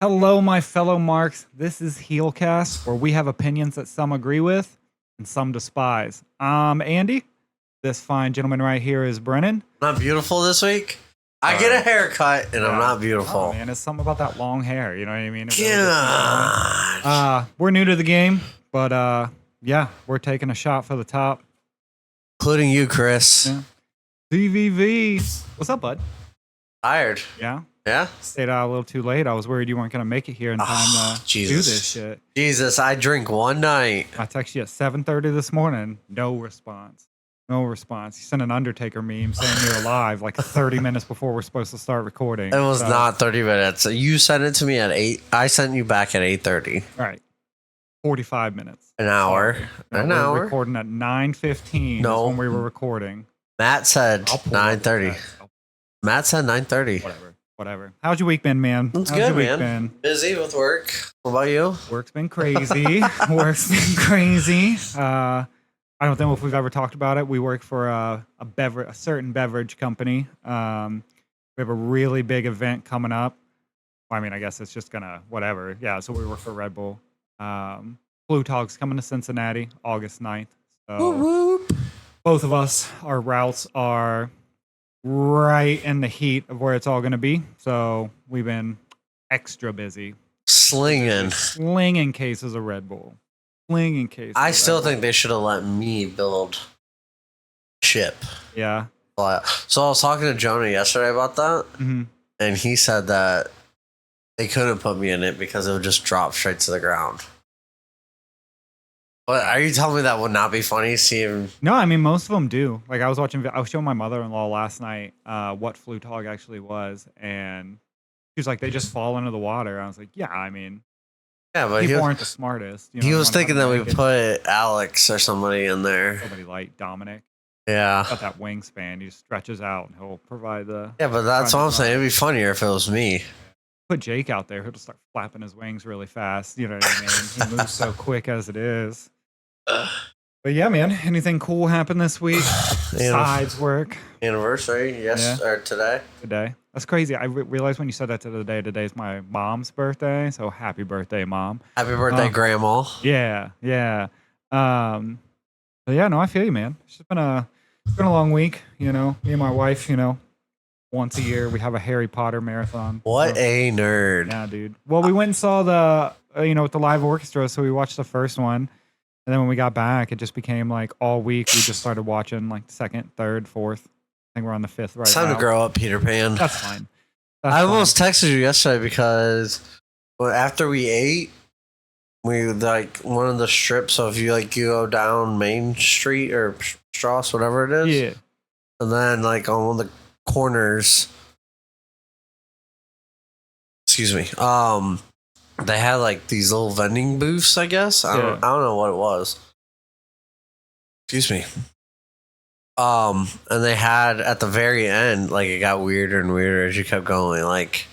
Hello, my fellow marks. This is Heelcast, where we have opinions that some agree with and some despise. I'm Andy. This fine gentleman right here is Brennan. Not beautiful this week? I get a haircut and I'm not beautiful. Oh, man, it's something about that long hair. You know what I mean? God. We're new to the game, but yeah, we're taking a shot for the top. Including you, Chris. Yeah. CVV. What's up, bud? Tired. Yeah. Yeah? Stayed out a little too late. I was worried you weren't going to make it here in time to do this shit. Jesus, I drink one night. I texted you at 7:30 this morning. No response. No response. You sent an Undertaker meme saying you're alive like 30 minutes before we're supposed to start recording. It was not 30 minutes. You sent it to me at 8. I sent you back at 8:30. All right. 45 minutes. An hour. No, An we're hour. recording at 9:15 No. when we were recording. Matt said I'll pull up the 9:30. text. Matt said 9:30. Whatever. How's your week been, man? It's How's good, your week man. been? Busy with work. What about you? Work's been crazy. Work's been crazy. I don't know if we've ever talked about it. We work for a certain beverage company. We have a really big event coming up. Well, I mean, I guess it's just gonna whatever. Yeah, so we work for Red Bull. Blue Talk's coming to Cincinnati August 9th. So Whoop. both of us, our routes are right in the heat of where it's all gonna be. So we've been extra busy. Slinging cases of Red Bull. Slinging cases. I of still Red Bull. think they should have let me build ship. Yeah. So I was talking to Jonah yesterday about that, hmm and he said that they couldn't put me in it because it would just drop straight to the ground. But are you telling me that would not be funny seeing? No, I mean most of them do. Like I was showing my mother-in-law last night what Flute Hog actually was, and she was like, they just fall into the water. I was like, yeah, I mean, Yeah, but people aren't the smartest. You know, he they was wanna thinking that we make it put Alex or somebody in there. somebody like Dominic. Yeah. Got that wingspan. He stretches out and he'll provide the. Yeah, but that's what I'm saying. It'd be funnier if it was me. Put Jake out there. He'll just start flapping his wings really fast. You know what I mean? He moves so quick as it is. But yeah, man. Anything cool happened this week besides work Anniversary, yes, or today. today? That's crazy. I realized when you said that today's my mom's birthday. So happy birthday, mom. Happy birthday, Grandma. Yeah, yeah. But yeah, no, I feel you, man. It's just been a long week. You know, me and my wife. You know, once a year we have a Harry Potter marathon. What So- a nerd. Yeah, dude. Well, we went and saw the, with the live orchestra. So we watched the first one. And then when we got back, it just became like all week. We just started watching like second, third, fourth. I think we're on the fifth right It's time now. to grow up, Peter Pan. That's fine. That's I fine. almost texted you yesterday because after we ate, we like one of the strips. So if you you go down Main Street or Strauss, whatever it is, Yeah. and then like on one of the corners, excuse me, they had like these little vending booths. I guess I don't know what it was. Excuse me. And they had at the very end, like it got weirder and weirder as you kept going. Like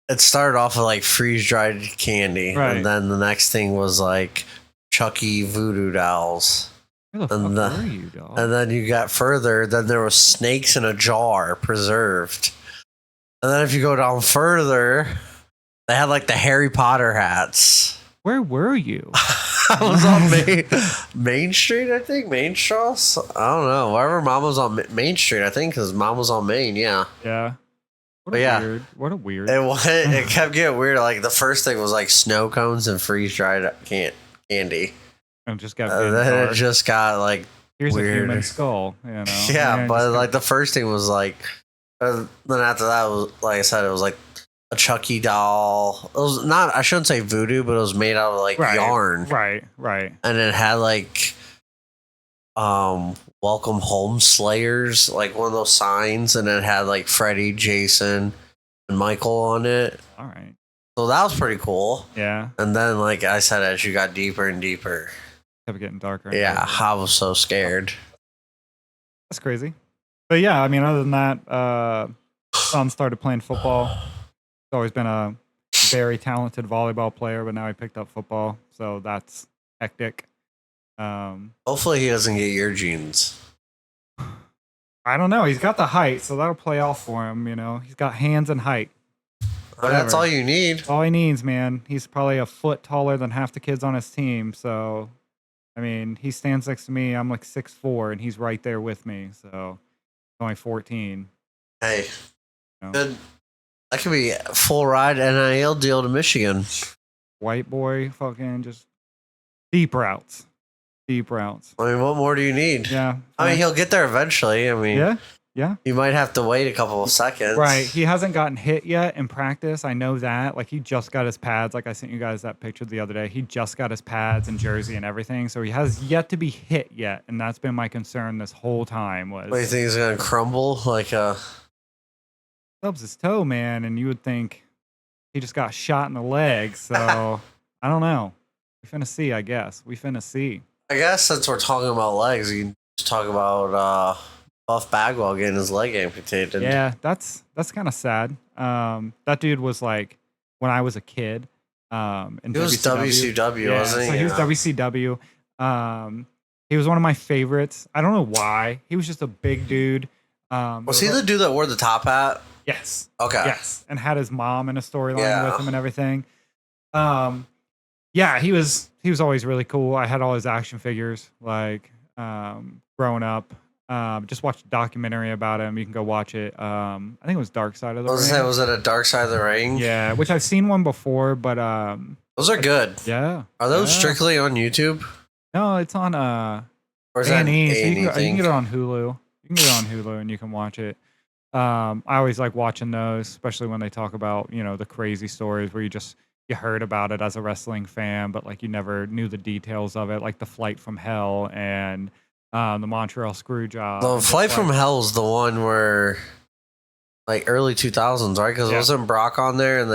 it started off with like freeze dried candy, Right. and then the next thing was like Chucky voodoo dolls, Where the and fuck were you, dog? and then you got further. Then there was snakes in a jar, preserved, and then if you go down further, they had like the Harry Potter hats. Where were you? I was on Main Street, I think. Main Strauss? I don't know. Wherever Mom was on Main Street, I think, because Mom was on Main, yeah. Yeah. What But a yeah. weird. What a weird. It kept getting weird. Like, the first thing was, like, snow cones and freeze-dried candy. It just got And very then dark. it just got, like, Here's a weird. human skull. You know. Yeah, And but, just like, the first thing was, like... then after that, was like I said, it was, like, a Chucky doll. It was not... I shouldn't say voodoo, but it was made out of, like, yarn. Right. And it had like welcome home slayers, like one of those signs, and it had like Freddy, Jason, and Michael on it. All right. So that was pretty cool. Yeah. And then like I said, as you got deeper and deeper, Kept getting darker. and yeah, darker. I was so scared. That's crazy. But yeah, I mean, other than that, son started playing football. He's always been a very talented volleyball player, but now he picked up football, so that's hectic. Hopefully he doesn't get your genes. I don't know. He's got the height, so that'll play off for him. You know, he's got hands and height. That's whatever. all you need. All he needs, man. He's probably a foot taller than half the kids on his team. So, I mean, he stands next to me. I'm like 6'4", and he's right there with me. So, he's only 14. Hey, You know? good. That could be a full ride NIL deal to Michigan. White boy, fucking just deep routes. Deep routes. I mean, what more do you need? Yeah. I mean, he'll get there eventually. I mean, Yeah. you might have to wait a couple of seconds. Right. He hasn't gotten hit yet in practice. I know that. Like, he just got his pads. Like, I sent you guys that picture the other day. He just got his pads and jersey and everything. So he has yet to be hit yet. And that's been my concern this whole time was. What do you think he's going to crumble? Like Stubs his toe, man. And you would think he just got shot in the leg. So, I don't know. We finna see, I guess. We finna see. I guess since we're talking about legs, you can just talk about Buff Bagwell getting his leg amputated. Yeah, that's kind of sad. That dude was like when I was a kid. In He was WCW, wasn't he? So he was WCW. He was one of my favorites. I don't know why. He was just a big dude. Was he the dude that wore the top hat? Yes. Okay. Yes, and had his mom in a storyline Yeah. with him and everything. Yeah, he was always really cool. I had all his action figures like growing up. Just watched a documentary about him. You can go watch it. I think it was Dark Side of the Ring. Was it a Dark Side of the Ring? Yeah, which I've seen one before, but Those are good. yeah. Are those Yeah. strictly on YouTube? No, it's on Or is that A&E. So A&E you can thing? get it on Hulu. You can get it on Hulu and you can watch it. I always like watching those, especially when they talk about, the crazy stories where you heard about it as a wrestling fan, but like you never knew the details of it, like the Flight from Hell and the Montreal Screwjob. The and just, Flight like- from Hell is the one where, like, early 2000s, right? Because Yeah. wasn't Brock on there and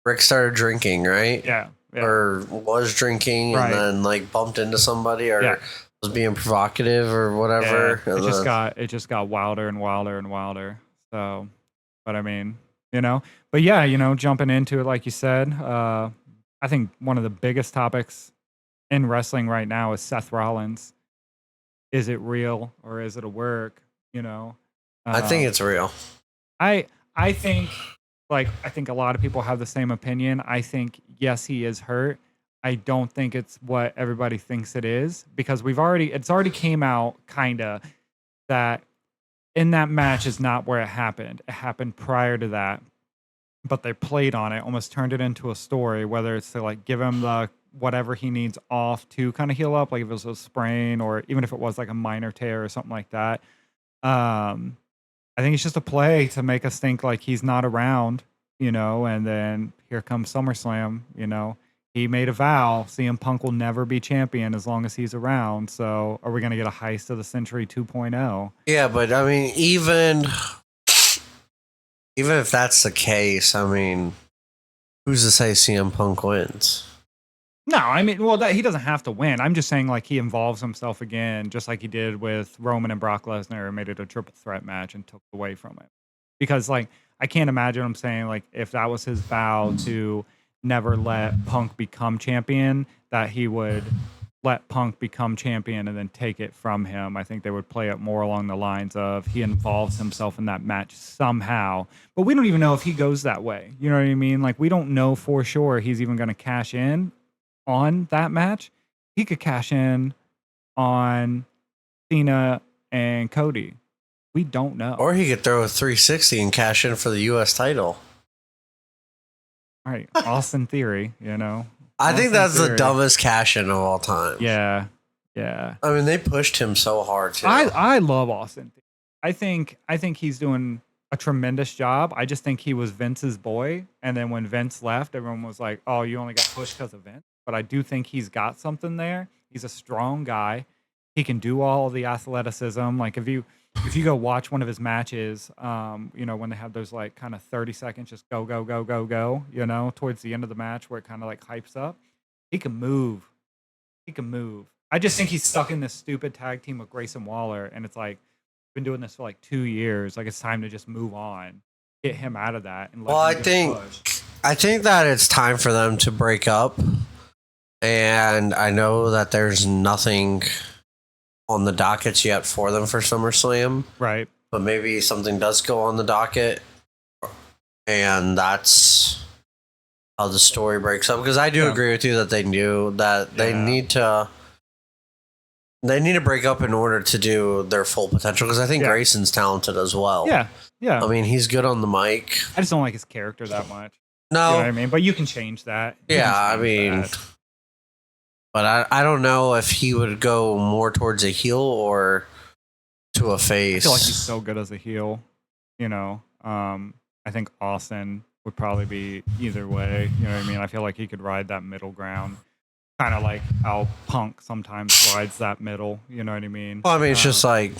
Rick started drinking, right? Yeah. Or was drinking Right. and then, like, bumped into somebody or Yeah. was being provocative or whatever. Yeah, and it just got wilder and wilder and wilder. So, but I mean, but yeah, jumping into it, like you said, I think one of the biggest topics in wrestling right now is Seth Rollins. Is it real or is it a work? I think it's real. I think I think a lot of people have the same opinion. I think yes, he is hurt. I don't think it's what everybody thinks it is because it's already came out kinda that in that match is not where it happened. It happened prior to that. But they played on it, almost turned it into a story, whether it's to like give him the whatever he needs off to kind of heal up, like if it was a sprain or even if it was like a minor tear or something like that. I think it's just a play to make us think like he's not around, and then here comes SummerSlam, He made a vow CM Punk will never be champion as long as he's around. So are we going to get a Heist of the Century 2.0? Yeah, but I mean, even if that's the case, I mean, who's to say CM Punk wins? No, I mean, well, he doesn't have to win. I'm just saying, like, he involves himself again, just like he did with Roman and Brock Lesnar, and made it a triple threat match and took away from it. Because, like, I can't imagine him saying, like, if that was his vow to never let Punk become champion, that he would let Punk become champion and then take it from him. I think they would play it more along the lines of he involves himself in that match somehow. But we don't even know if he goes that way. You know what I mean? Like, we don't know for sure he's even going to cash in on that match. He could cash in on Cena and Cody. We don't know. Or he could throw a 360 and cash in for the U.S. title. All right, Austin Theory, I think that's the Theory. dumbest cash in of all time. Yeah. I mean, they pushed him so hard too. I love Austin Theory. I think he's doing a tremendous job. I just think he was Vince's boy, and then when Vince left, everyone was like, "Oh, you only got pushed because of Vince." But I do think he's got something there. He's a strong guy. He can do all of the athleticism. Like if you go watch one of his matches, when they have those like kind of 30 seconds, just go, go, go, go, go, towards the end of the match where it kind of like hypes up, he can move. I just think he's stuck in this stupid tag team with Grayson Waller. And it's like, been doing this for like 2 years. Like it's time to just move on, get him out of that. And let Well, him just push. I think that it's time for them to break up. And I know that there's nothing on the dockets yet for them for SummerSlam. Right. But maybe something does go on the docket and that's how the story breaks up. Because I do Yeah. agree with you that they knew that they Yeah. need to. They need to break up in order to do their full potential. Because I think Yeah. Grayson's talented as well. Yeah. Yeah. I mean, he's good on the mic. I just don't like his character that much. You know No, what I mean? But you can change that. You yeah, can I change mean, that. but I don't know if he would go more towards a heel or to a I face. feel like he's so good as a heel. You know, I think Austin would probably be either way. You know what I mean? I feel like he could ride that middle ground, kind of like how Punk sometimes rides that middle. You know what I mean? Well, I mean, it's just like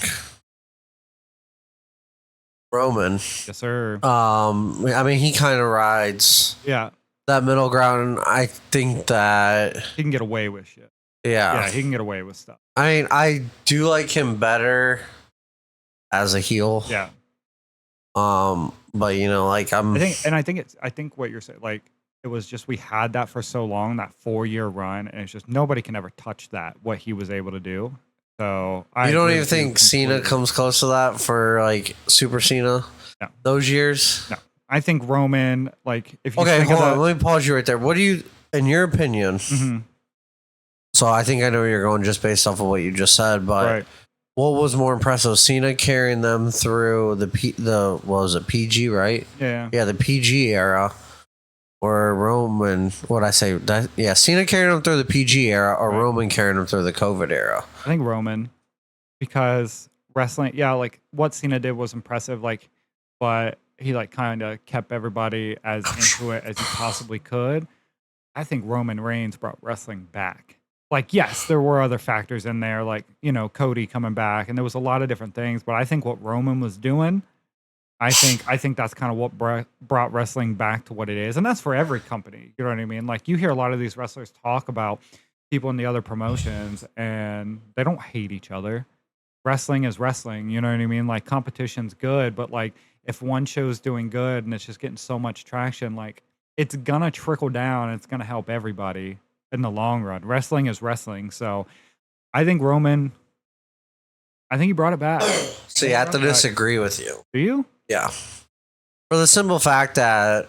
Roman. Yes, sir. I mean, he kind of rides Yeah, that middle ground. I think that, he can get away with shit. yeah. Yeah, he can get away with stuff. I mean, I do like him better as a heel. Yeah, But you know, like I think what you're saying, like, it was just we had that for so long, that 4-year run, and it's just nobody can ever touch that what he was able to do. So I you don't agree even with you think Cena completely. comes close to that for like Super Cena No. those years? No, I think Roman, like, if you Okay, think hold of on. Let me pause you right there. What do you, in your opinion? Mhm, So I think I know where you're going just based off of what you just said, but right, what was more impressive? Cena carrying them through the what was it, PG, right? yeah, Yeah, the PG era, or Roman. What I say? That, yeah, Cena carrying them through the PG era, or Right. Roman carrying them through the COVID era. I think Roman, because wrestling, yeah, like what Cena did was impressive, like, but he like kind of kept everybody as into it as he possibly could. I think Roman Reigns brought wrestling back. Like, yes, there were other factors in there, like, you know, Cody coming back, and there was a lot of different things. But I think what Roman was doing, I think that's kind of what brought wrestling back to what it is, and that's for every company. You know what I mean? Like, you hear a lot of these wrestlers talk about people in the other promotions, and they don't hate each other. Wrestling is wrestling. You know what I mean? Like, competition's good, but like if one show's doing good and it's just getting so much traction, like it's gonna trickle down and it's gonna help everybody in the long run. Wrestling is wrestling. So I think Roman, I think he brought it back. See, I have to disagree with you. Do you? Yeah, for the simple fact that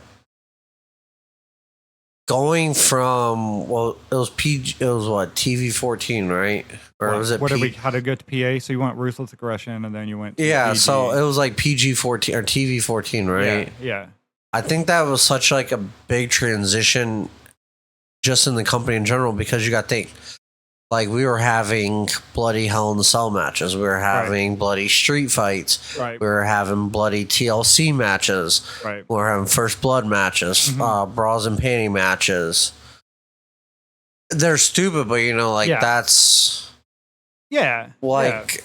going from, well, it was PG, it was what, TV 14, right? Or was it What did we? How to get to PA? So you went ruthless aggression, and then you went. To Yeah, PG. so it was like PG 14 or TV 14, right? Yeah. I think that was such like a big transition just in the company in general, because you got to think, like, we were having bloody Hell in the Cell matches, we were having bloody street fights, Right. we were having bloody TLC matches, Right. we were having First Blood matches, Mhm. bras and panty matches. They're stupid, but you know, like, Yeah. that's Yeah. like,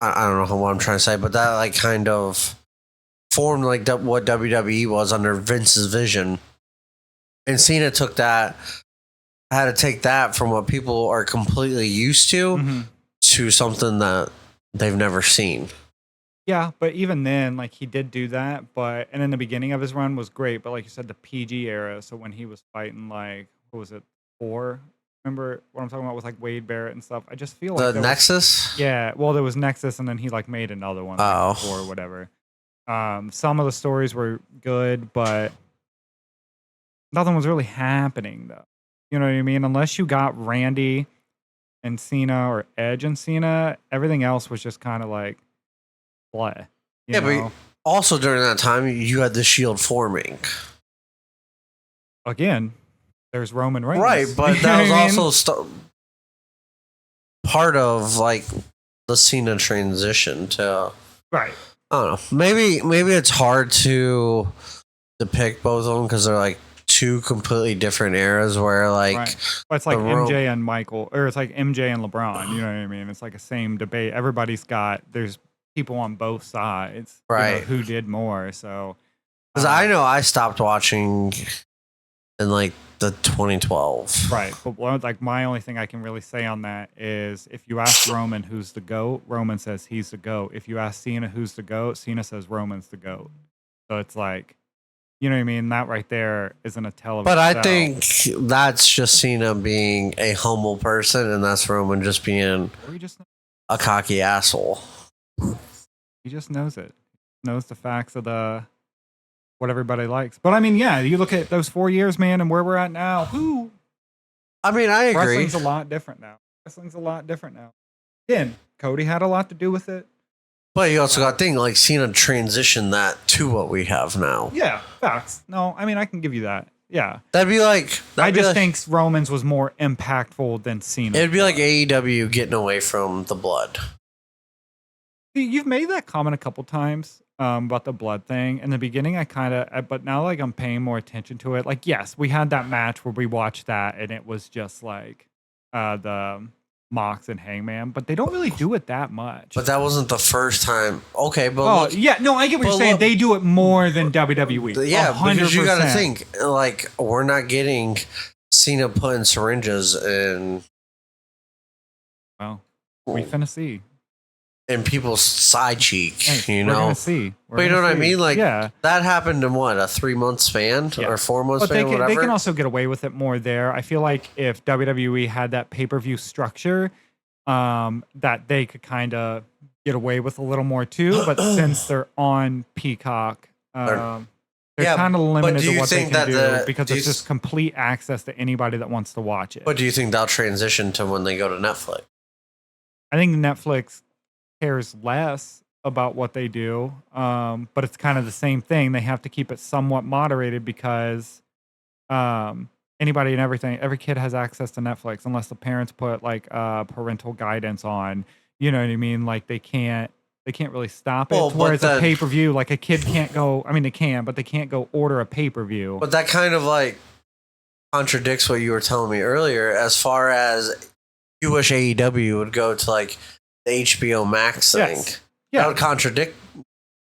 I don't know what I'm trying to say, but that like kind of formed like what WWE was under Vince's vision. And Cena took that, had to take that from what people are completely used to Mhm. to something that they've never seen. Yeah, but even then, like, he did do that, but and in the beginning of his run was great, but like you said, the PG era. So when he was fighting, like, what was it, 4? Remember what I'm talking about with like Wade Barrett and stuff? I just feel like The there was, Nexus? yeah. Well, there was Nexus, and then he like made another one, like, Oh. 4 or whatever. Some of the stories were good, but nothing was really happening though. You know what I mean? Unless you got Randy and Cena or Edge and Cena, everything else was just kind of like play. You Yeah, know? but also during that time, you had the Shield forming. Again, there's Roman Reigns. Right, but You know that was what I mean? also part of like the Cena transition to, Right. I don't know. Maybe it's hard to depict both of them because they're like two completely different eras where like Right. But it's like the Ro- MJ and Michael, or it's like MJ and LeBron. You know what I mean? It's like a same debate. Everybody's got, there's people on both sides, you know, Right. who did more. So, because I know I stopped watching in like the 2012. right. But like my only thing I can really say on that is if you ask Roman who's the GOAT, Roman says he's the GOAT. If you ask Cena who's the GOAT, Cena says Roman's the GOAT. So it's like, you know what I mean? That right there isn't a tell of But I itself. think that's just Cena being a humble person, and that's Roman just being Or he just a cocky asshole. he just knows it. Knows the facts of the what everybody likes. But I mean, yeah, you look at those 4 years, man, and where we're at now. Whoo, I mean, I agree. wrestling's a lot different now. Again, Cody had a lot to do with it. But you also got to think, like, Cena transitioned that to what we have now. Yeah, facts. No, I mean, I can give you that. Yeah. That'd be like... I just think Roman's was more impactful than Cena. It'd be like AEW getting away from the blood. You've made that comment a couple times about the blood thing. In the beginning, I kind of... But now, like, I'm paying more attention to it. Like, yes, we had that match where we watched that, and it was just, like, the... Mox and Hangman, but they don't really do it that much. But that wasn't the first time. Okay, but yeah, no, I get what you're saying. They do it more than WWE. Yeah, 100%. because you got to think, like, we're not getting Cena putting syringes in. Well, we finna see. In people's side cheek, Hey, you we're know. gonna see. But you know what I mean? Like, yeah. that happened in what, a 3-month span or 4-month But span, whatever. they can also get away with it more there. I feel like if WWE had that pay-per-view structure, that they could kind of get away with a little more too. But since they're on Peacock, they're kind of limited to what they can do because it's just complete access to anybody that wants to watch it. But do you think they'll transition to when they go to Netflix? I think Netflix cares less about what they do, but it's kind of the same thing. They have to keep it somewhat moderated because anybody and every kid has access to Netflix unless the parents put like parental guidance on. You know what I mean? Like they can't really stop it. Well, whereas a pay-per-view, like a kid can't go. I mean, they can, but they can't go order a pay-per-view. But that kind of like contradicts what you were telling me earlier, as far as you wish AEW would go to like the HBO Max thing. Yes. Yeah. That would contradict.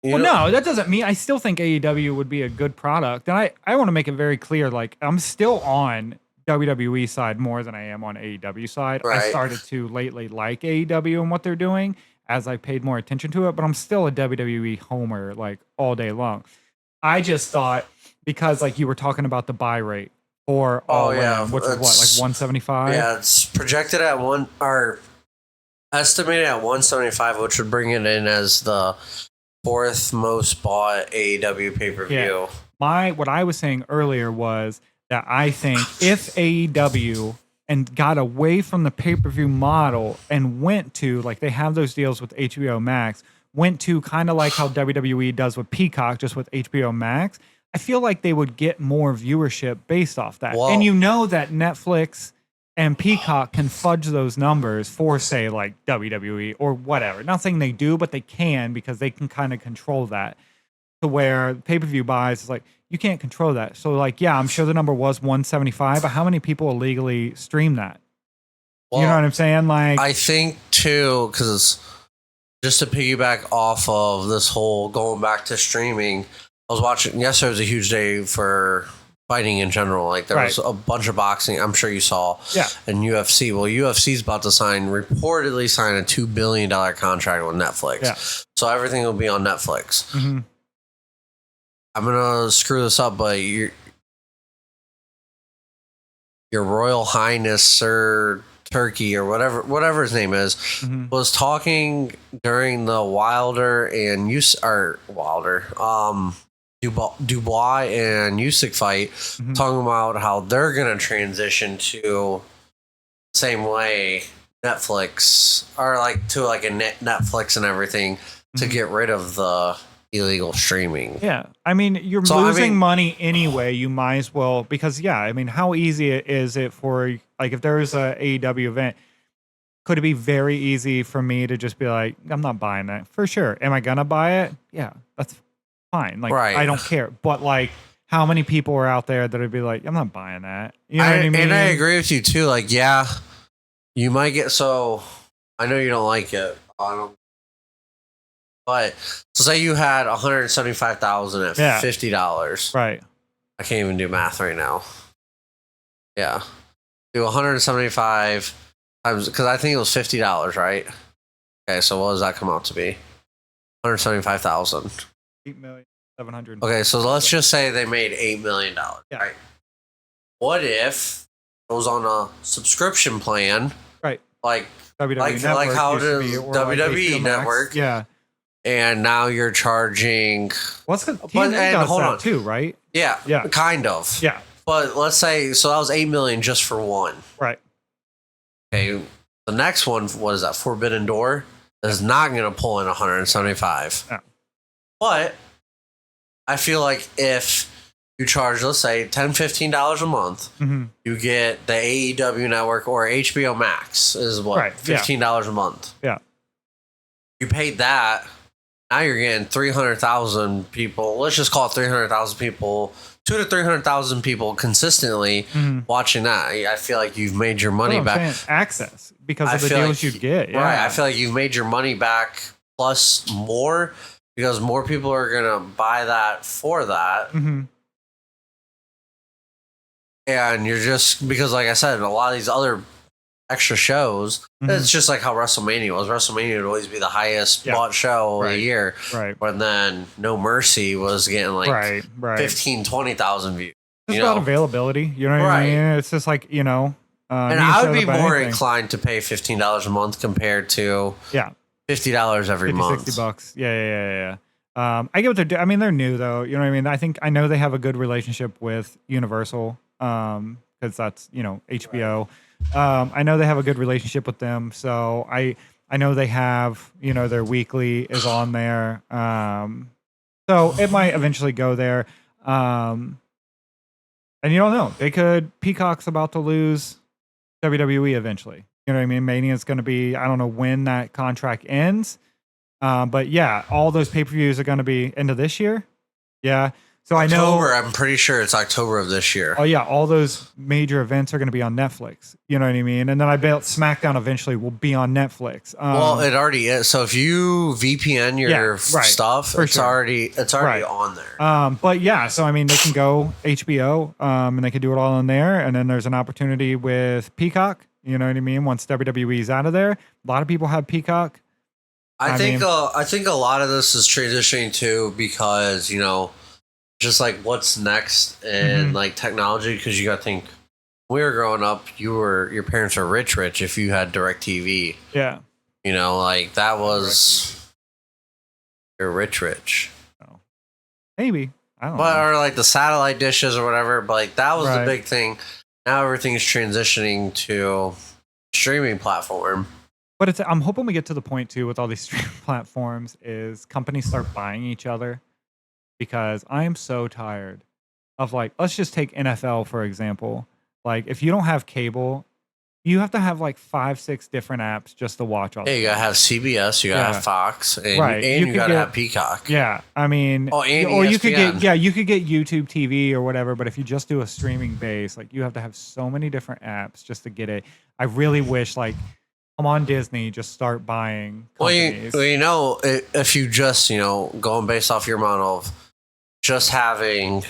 No, that doesn't mean I still think AEW would be a good product. And I want to make it very clear, like I'm still on WWE side more than I am on AEW side. Right. I started to lately like AEW and what they're doing as I paid more attention to it, but I'm still a WWE homer like all day long. I just thought because like you were talking about the buy rate for All In, which is what, like 175? Yeah, it's projected at estimated at 175, which would bring it in as the 4th most bought AEW pay-per-view. Yeah. What I was saying earlier was that I think if AEW and got away from the pay-per-view model and went to, like they have those deals with HBO Max, went to kind of like how WWE does with Peacock, just with HBO Max, I feel like they would get more viewership based off that. Whoa. And you know that Netflix and Peacock can fudge those numbers for, say, like WWE or whatever. Not saying they do, but they can because they can kind of control that to where pay-per-view buys is like, you can't control that. So, like, yeah, I'm sure the number was 175, but how many people illegally stream that? Well, you know what I'm saying? Like, I think, too, because just to piggyback off of this whole going back to streaming, I was watching, yesterday was a huge day for fighting in general. Like there was a bunch of boxing, I'm sure you saw, and UFC. Well, UFC's about to reportedly sign a $2 billion contract with Netflix. Yeah. So everything will be on Netflix. Mm-hmm. I'm gonna screw this up, but your Royal Highness Sir Turkey or whatever his name is, was talking during the Dubois and Usyk fight, talking about how they're gonna transition to the same way Netflix or like to like a Netflix and everything to get rid of the illegal streaming. Yeah, I mean you're losing money anyway. You might as well because I mean how easy is it for like if there's a AEW event? Could it be very easy for me to just be like, I'm not buying that for sure? Am I gonna buy it? Yeah, that's fine. Like I don't care. But like, how many people are out there that would be like, I'm not buying that? You know what I mean? And I agree with you too. Like, yeah, you might get so. I know you don't like it, but so say you had 175,000 at $50. Right. I can't even do math right now. Yeah, do 175 times because I think it was $50, right? Okay, so what does that come out to be? 175,000. 8,700,000. Okay, so let's just say they made $8 million. Yeah. Right. What if it was on a subscription plan? Right. Like WWE like how the WWE like Network. Yeah. and now you're charging. What's the But TNA and does hold that on, too, right? yeah, Yeah. kind of, Yeah. But let's say so that was 8 million just for one. Right. Okay, the next one, what is that? Forbidden Door is not going to pull in 175. No. But I feel like if you charge, let's say, $10-15 a month, Mm-hmm. you get the AEW network or HBO Max is what, Right, yeah. $15 a month. Yeah. You paid that. Now you're getting 300,000 people. Let's just call it 300,000 people, 200,000 to 300,000 people consistently Mm-hmm. watching that. I feel like you've made your money back. Access because I of the feel deals like- you'd get. Yeah. Right. I feel like you've made your money back plus more because more people are going to buy that for that. Mm-hmm. And you're just, because like I said, a lot of these other extra shows, Mhm. it's just like how WrestleMania was. WrestleMania would always be the highest Yeah. bought show of the Right. year. Right. But then No Mercy was getting like Right. 15,000-20,000 views. It's you about know? availability. You know what I Right. mean? It's just like, And I would be more inclined to pay $15 a month compared to Yeah. $50 every 50, month. $60. Yeah. I get what they're doing. I mean, they're new though. You know what I mean? I know they have a good relationship with Universal. Because that's, HBO. I know they have a good relationship with them. So I know they have, their weekly is on there. So it might eventually go there. And you don't know. Peacock's about to lose WWE eventually. You know what I mean? Mania's going to be, I don't know when that contract ends. But yeah, all those pay-per-views are going to be into this year. Yeah. So October, I know. I'm pretty sure it's October of this year. Oh yeah, all those major events are going to be on Netflix. You know what I mean? And then I bet SmackDown eventually will be on Netflix. Well, it already is. So if you VPN your right, stuff, for it's sure. already Right. on there. But yeah, so I mean, they can go HBO, and they can do it all in there. And then there's an opportunity with Peacock. You know what I mean? Once WWE's out of there, a lot of people have Peacock. I think mean- I think a lot of this is transitioning too because just like what's next in Mhm. like technology, because you got to think when we were growing up, your parents were rich if you had DirecTV. Yeah. Like that was you're rich. Maybe. I don't But know. or like the satellite dishes or whatever, but like that was Right. the big thing. Now everything's transitioning to streaming platform. But I'm hoping we get to the point too with all these streaming platforms is companies start buying each other, because I am so tired of, like, let's just take NFL for example. Like, if you don't have cable, you have to have like 5-6 different apps just to watch all. Yeah, the you gotta games. have CBS, you gotta Yeah. have Fox, and, Right. and You you could gotta get- have Peacock. Yeah, I mean, Oh, and or you could ESPN. get you could get YouTube TV or whatever. But if you just do a streaming base, like, you have to have so many different apps just to get it. I really wish, like, come on Disney, just start buying Well, companies. if you just going based off your model of just having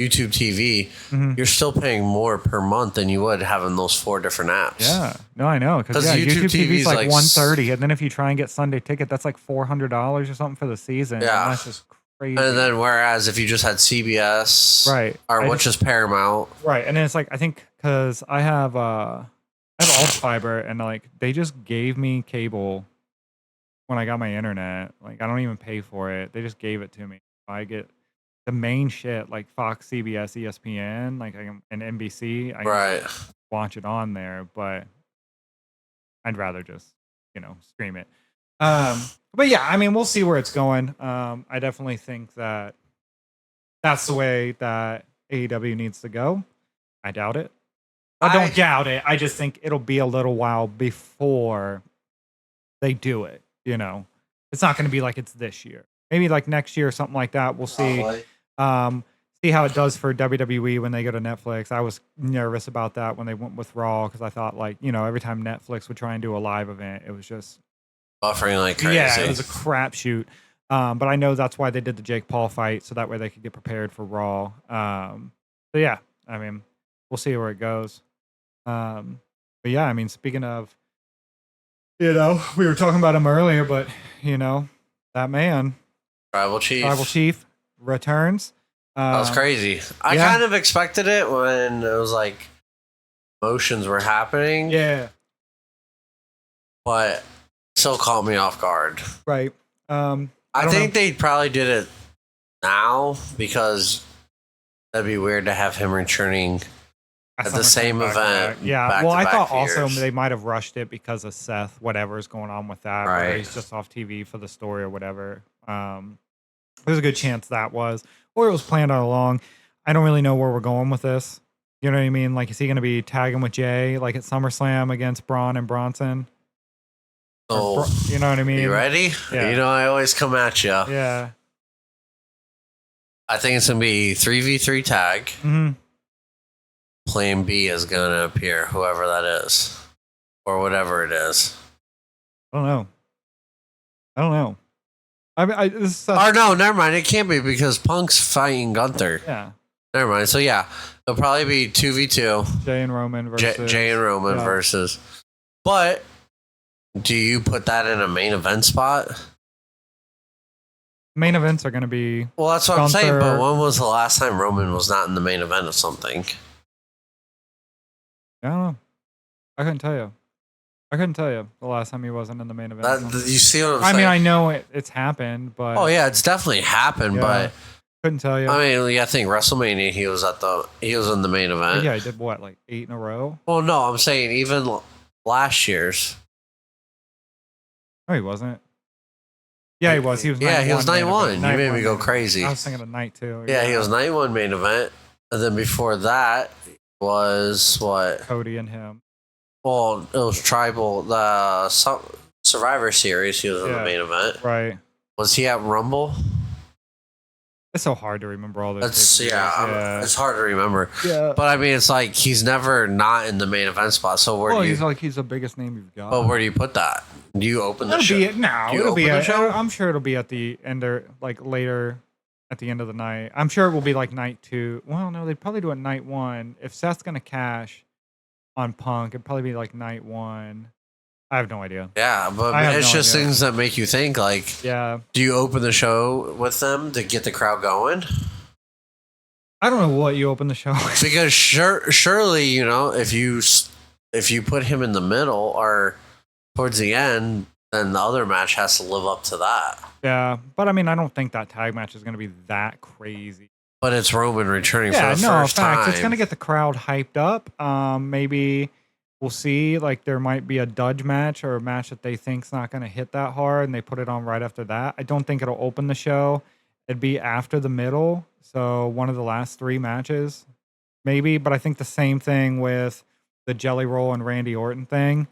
YouTube TV, Mhm. you're still paying more per month than you would having those 4 different apps. Yeah, no, I know, because 'Cause YouTube YouTube TV TV is is like like $130, and then if you try and get Sunday ticket, that's like $400 or something for the season. and Yeah. that's just crazy. And then whereas if you just had CBS, right, or I which is Paramount, right, and then it's like, I think because I have Alt Fiber, and like they just gave me cable when I got my internet. Like, I don't even pay for it; they just gave it to me. I get the main shit like Fox, CBS, ESPN, like and NBC. I can right? watch it on there, but I'd rather just stream it. But yeah, I mean, we'll see where it's going. I definitely think that that's the way that AEW needs to go. I doubt it. I don't doubt it. I just think it'll be a little while before they do it. It's not going to be like it's this year. Maybe like next year or something like that. We'll see. See how it does for WWE when they go to Netflix. I was nervous about that when they went with Raw, because I thought, like, every time Netflix would try and do a live event, it was just Buffering like crazy. yeah, it was a crapshoot. But I know that's why they did the Jake Paul fight, so that way they could get prepared for Raw. So yeah, I mean, we'll see where it goes. But yeah, I mean, speaking of, we were talking about him earlier, but that man, Tribal Chief. returns. That was crazy. I yeah. kind of expected it when it was like motions were happening. Yeah. But still caught me off guard. Right. I I don't think know. they probably did it now because that'd be weird to have him returning at the SummerSlam same back to event. back. Yeah. Well, I thought also they might have rushed it because of Seth, whatever's going on with that. Whether Right. he's just off TV for the story or whatever. There's a good chance that was, or it was planned all along. I don't really know where we're going with this. You know what I mean? Like, is he going to be tagging with Jay, like at SummerSlam against Braun and Bronson? So, You know what I mean? you ready? Yeah. You know, I always come at you. Yeah. I think it's going to be 3v3 tag. hmm Plan B is going to appear, whoever that is, or whatever it is. I don't know. I mean, this is such, Or no, never mind. It can't be because Punk's fighting Gunther. yeah. Never mind. So yeah, it'll probably be 2v2. Jay and Roman versus Jay and Roman yeah. versus. But do you put that in a main event spot? Main events are going to be. Well, that's what I'm saying. But Gunther- when was the last time Roman was not in the main event of something? I don't know. I couldn't tell you the last time he wasn't in the main event. You see what I'm I saying? mean, I know it's happened, but Oh yeah, it's definitely happened. Yeah. But couldn't tell you. I mean, I think WrestleMania he was in the main event. Yeah, he did what, like 8 in a row? Well, no, I'm saying even last year's. No, he wasn't. Yeah, he was. He was. Yeah, he was night night one. You made me go crazy. I was thinking of night 2. Yeah, he was night one main event, and then before that was what? Cody and him. Well, it was Tribal, the Survivor Series. He was in the Yeah. main event. Right. Was he at Rumble? It's so hard to remember all those. That's pay-per-views. it's hard to remember. Yeah. But I mean, it's like he's never not in the main event spot. So where Well, do you? he's the biggest name you've got. But where do you put that? Do you open the It'll show? be no. Do you It'll be. open the show? I'm sure it'll be at the end or like later, at the end of the night. I'm sure it will be like night 2. Well, no, they'd probably do it night 1. If Seth's gonna cash on Punk, it'd probably be like night 1. I have no idea. Yeah, but I have it's no just idea. things that make you think. Like, Yeah, do you open the show with them to get the crowd going? I don't know what you open the show with. Because surely, you know, if you put him in the middle or towards the end, then the other match has to live up to that. Yeah, but I mean, I don't think that tag match is gonna be that crazy. But it's Roman returning Yeah, for the no, first facts. time. It's gonna get the crowd hyped up. Maybe we'll see. Like there might be a Dudge match or a match that they think's not gonna hit that hard, and they put it on right after that. I don't think it'll open the show. It'd be after the middle, so one of the last 3 matches, maybe. But I think the same thing with the Jelly Roll and Randy Orton thing.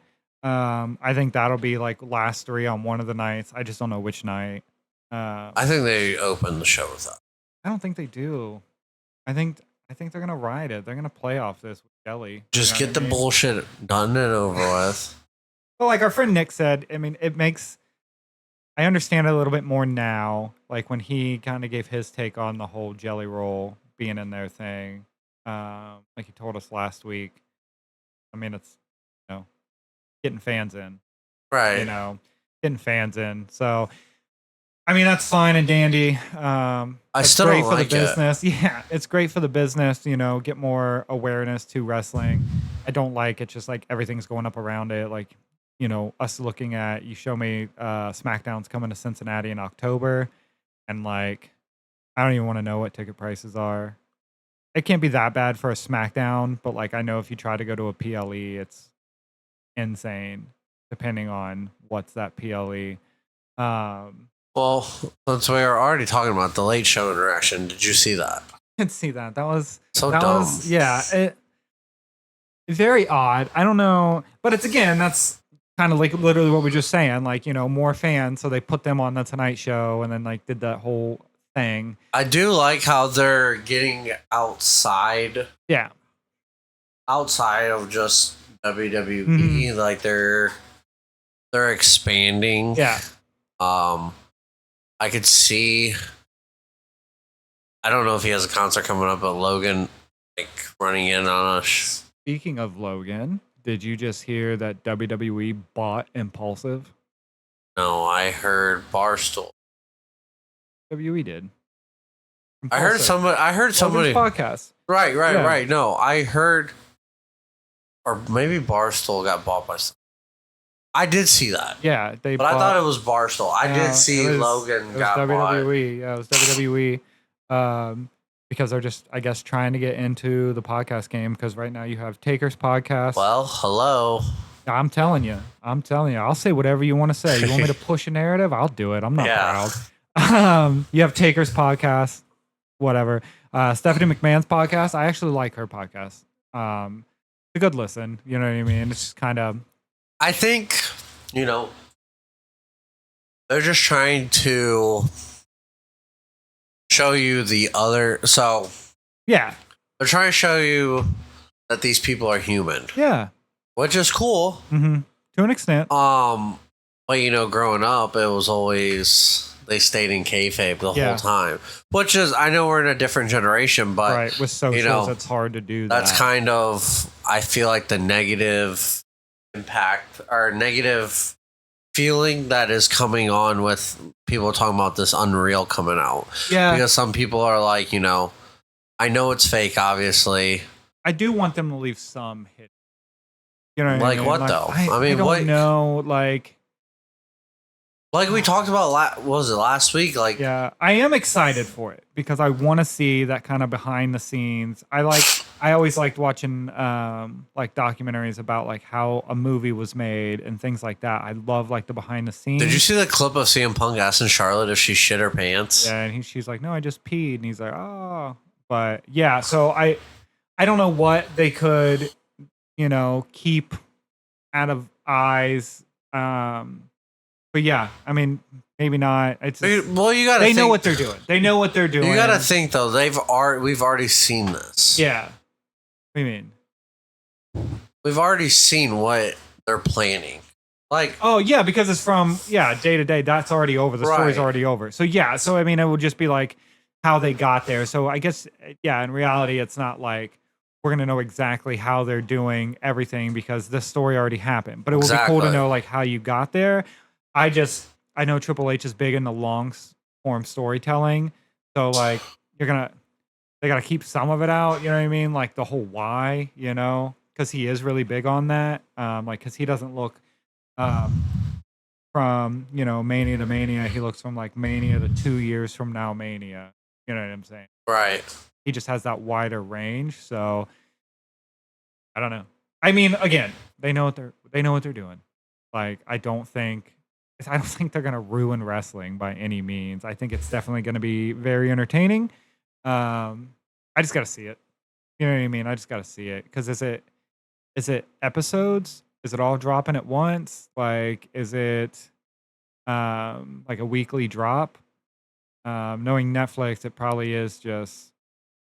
I think that'll be like last 3 on one of the nights. I just don't know which night. I think they open the show with that. I don't think they do. I think they're gonna ride it. They're gonna play off this with Jelly. Just get the bullshit done and over with. Well, like our friend Nick said, I mean, it makes. I understand it a little bit more now. Like when he kind of gave his take on the whole Jelly Roll being in their thing. Like he told us last week. I mean, it's getting fans in. Right. Getting fans in. So, I mean, that's fine and dandy. It's still great don't for like the it. business. Yeah, it's great for the business. Get more awareness to wrestling. I don't like it. Just like everything's going up around it. Like, us looking at you show me SmackDown's coming to Cincinnati in October, and like, I don't even want to know what ticket prices are. It can't be that bad for a SmackDown, but like, I know if you try to go to a PLE, it's insane depending on what's that PLE. Well, since we were already talking about the late show interaction, did you see that? I did see that. That was So dumb. It very odd. I don't know, but that's kind of like literally what we're just saying. Like more fans, so they put them on the Tonight Show, and then like did that whole thing. I do like how they're getting outside Yeah, of just WWE. Mhm. Like they're expanding. yeah. I could see. I don't know if he has a concert coming up, but Logan like running in on us. Speaking of Logan, did you just hear that WWE bought Impulsive? No, I heard Barstool. WWE did. I heard somebody. Podcast. Right. Yeah. No, I heard, or maybe Barstool got bought by. I did see that. Yeah, they. But I thought it was Barstool. I did see Logan it was got bought. WWE. Yeah, it was WWE. Because they're just, I guess, trying to get into the podcast game. Because right now you have Taker's podcast. Well, hello. I'm telling you. I'll say whatever you want to say. You want me to push a narrative? I'll do it. I'm not proud. You have Taker's podcast. Whatever. Stephanie McMahon's podcast. I actually like her podcast. It's a good listen. You know what I mean? It's just kind of. I think, they're just trying to show you the other. So, yeah. They're trying to show you that these people are human. Yeah. Which is cool. Mm-hmm. To an extent. But, growing up, it was always, they stayed in kayfabe the whole time. Which is, I know we're in a different generation, but. Right. With socials, it's hard to do that. That's kind of, I feel like the negative impact or negative feeling that is coming on with people talking about this Unreal coming out. Yeah. Because some people are like, I know it's fake, obviously. I do want them to leave some hidden. You know what I mean? What though? I don't know. Like we talked about, what was it last week? Yeah, I am excited for it because I want to see that kind of behind the scenes. I always liked watching documentaries about how a movie was made and things like that. I love the behind the scenes. Did you see the clip of CM Punk asking Charlotte if she shit her pants? Yeah, and she's like, "No, I just peed," and he's like, "Oh," but yeah. So I don't know what they could, keep out of eyes. But yeah, I mean, maybe not. It's just, well, you got. They know what they're doing. They know what they're doing. You got to think though. We've already seen this. Yeah. What do you mean? We've already seen what they're planning. Oh yeah, because it's from day to day. That's already over. The story's already over. So yeah. So I mean, it would just be how they got there. So I guess in reality, it's not we're gonna know exactly how they're doing everything because this story already happened. But it would be cool to know how you got there. I know Triple H is big in the long form storytelling. So they gotta keep some of it out, you know what I mean? The whole why, because he is really big on that. Cause he doesn't look from, Mania to Mania. He looks from Mania to 2 years from now Mania. You know what I'm saying? Right. He just has that wider range. So I don't know. I mean, again, they know what they're doing. I don't think they're going to ruin wrestling by any means. I think it's definitely going to be very entertaining. I just got to see it. You know what I mean? I just got to see it. Because is it episodes? Is it all dropping at once? Is it a weekly drop? Knowing Netflix, it probably is just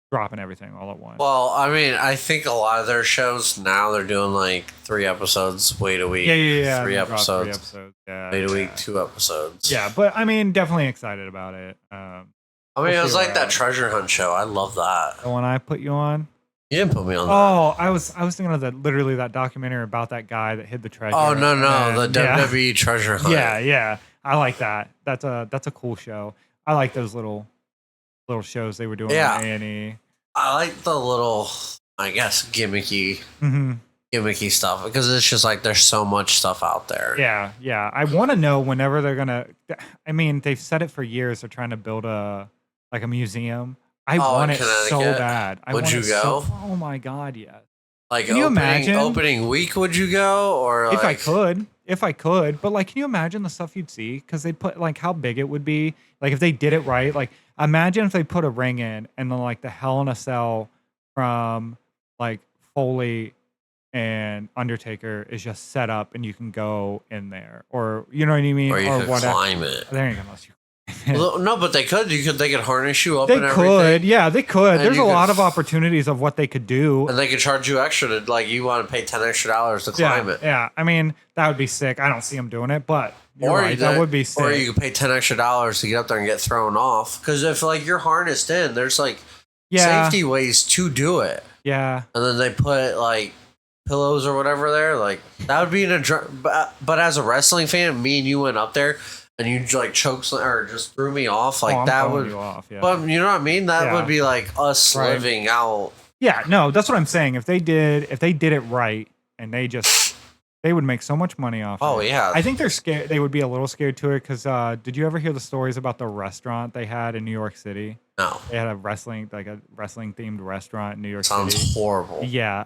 dropping everything all at once. Well, I mean, I think a lot of their shows now they're doing 3 episodes, wait a week. Yeah. 3 episodes. 3 episodes. Yeah. Wait a week, 2 episodes. Yeah, but I mean, definitely excited about it. I mean, it was that treasure hunt show. I love that. The one I put you on. You didn't put me on that. Oh, I was thinking of literally that documentary about that guy that hid the treasure. Oh no, the WWE treasure hunt. Yeah. I like that. That's a cool show. I like those little shows they were doing on A&E. I like the little, I guess, gimmicky stuff because it's just there's so much stuff out there. Yeah. I want to know whenever they're gonna. I mean, they've said it for years. They're trying to build a museum. I want it so bad. Would you go? Oh my god, yes. Can you imagine opening week? Would you go or if I could? But can you imagine the stuff you'd see? Because they put how big it would be. If they did it right. Imagine if they put a ring in and then the Hell in a Cell from Foley and Undertaker is just set up and you can go in there, or you know what I mean, or you could climb it. There you go. Well, no, but they could. They could harness you up. They and everything. could, yeah, they could. And there's a lot of opportunities of what they could do, and they could charge you extra to you want to pay $10 extra to climb it. Yeah, I mean that would be sick. I don't see them doing it, but that would be sick. Or you could pay $10 extra to get up there and get thrown off. Because if you're harnessed in, there's safety ways to do it. Yeah, and then they put pillows or whatever there. That would be but as a wrestling fan, me and you went up there. And you choked or just threw me off that would. You off, yeah. But you know what I mean? That would be us living out. Yeah, no, that's what I'm saying. If they did it right and they They would make so much money off Oh, it. yeah. I think they're scared. They would be a little scared to it because did you ever hear the stories about the restaurant they had in New York City? No. They had a wrestling themed restaurant in New York Sounds City. horrible. Yeah,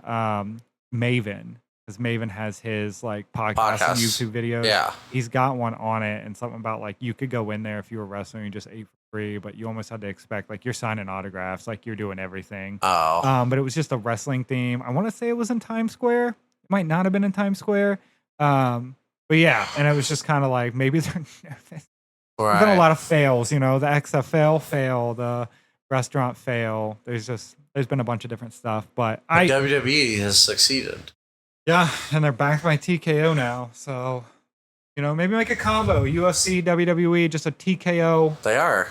Maven, because Maven has his like podcast and YouTube videos. Yeah. He's got one on it, and something about like you could go in there if you were wrestling and just ate for free, but you almost had to expect like you're signing autographs, like you're doing everything. Oh. But it was just a wrestling theme. I want to say it was in Times Square. It might not have been in Times Square. But yeah, and it was just kind of like maybe they're nervous. Right. There's been a lot of fails, you know, the XFL fail, the restaurant fail. There's been a bunch of different stuff, but WWE has succeeded. yeah, and they're backed by TKO now, so you know, maybe make a combo: UFC, WWE, just a TKO They are.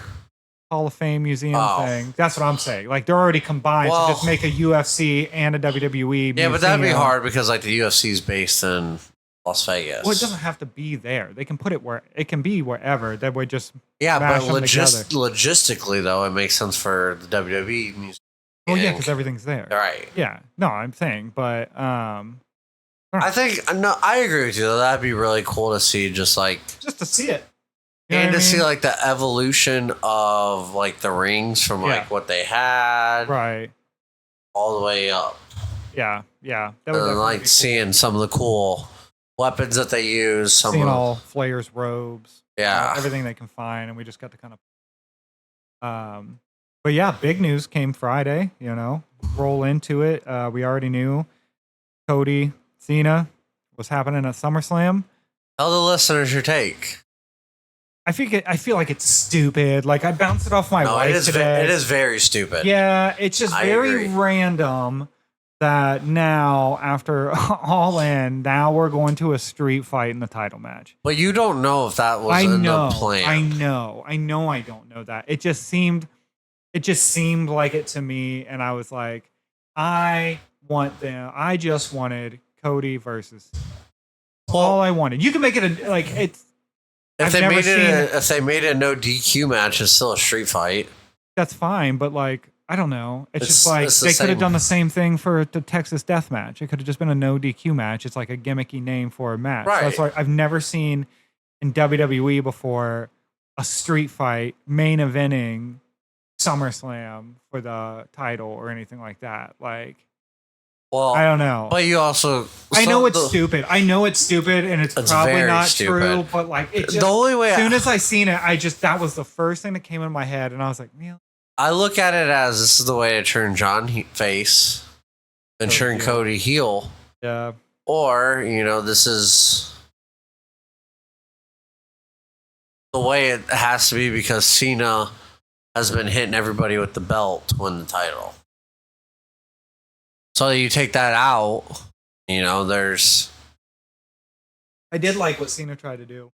Hall of Fame museum thing. That's what I'm saying. Like they're already combined, so just make a UFC and a WWE. Yeah, but that'd be museum. hard because like the UFC is based in Las Vegas. Well, it doesn't have to be there. They can put it where it can be wherever. That would just yeah, mash but them together. logistically though, it makes sense for the WWE museum. Oh yeah, because everything's there. Right. Yeah. No, I'm saying, but I think no, I agree with you. Though. That'd be really cool to see, just like just to see it. You know and what to I see mean? like the evolution of like the rings from like Yeah. what they had Right. all the way up, Yeah. Yeah. That and definitely like be cool. seeing some of the cool weapons that they use. Some Seeing of all Flair's robes. yeah, Everything they can find, and we just got to kind of. But yeah, big news came Friday. You know, roll into it. We already knew Cody Cena was happening at SummerSlam. tell the listeners your take. I feel like it's stupid. Like I bounced it off my No, wife it is. today. It is very stupid. Yeah, it's just I very agree. random that now, after All In, now we're going to a street fight in the title match. But you don't know if that was I in know, the plan. I know, I don't know that. It just seemed like it to me, and I was like, I just wanted Cody versus. All I wanted. You can make it it's. If I've they never made seen it, if they made it a no DQ match, it's still a street fight. That's fine, but like I don't know. It's just It's- like it's the they could have same. done the same thing for the Texas Death Match. It could have just been a no DQ match. It's like a gimmicky name for a match. So Right. it's like I've never seen in WWE before a street fight main eventing SummerSlam for the title or anything like that. Like Well, I don't know. but you also I know it's stupid. I know it's stupid, and it's probably very not stupid. true. But like, it just, The only way as soon as I seen it, that was the first thing that came in my head, and I was like, "Man, I look at it as this is the way to turn John face and Cody turn heel. Cody heel, yeah, or this is the way it has to be because Cena has been hitting everybody with the belt to win the title. So you take that out, there's I did like what Cena tried to do.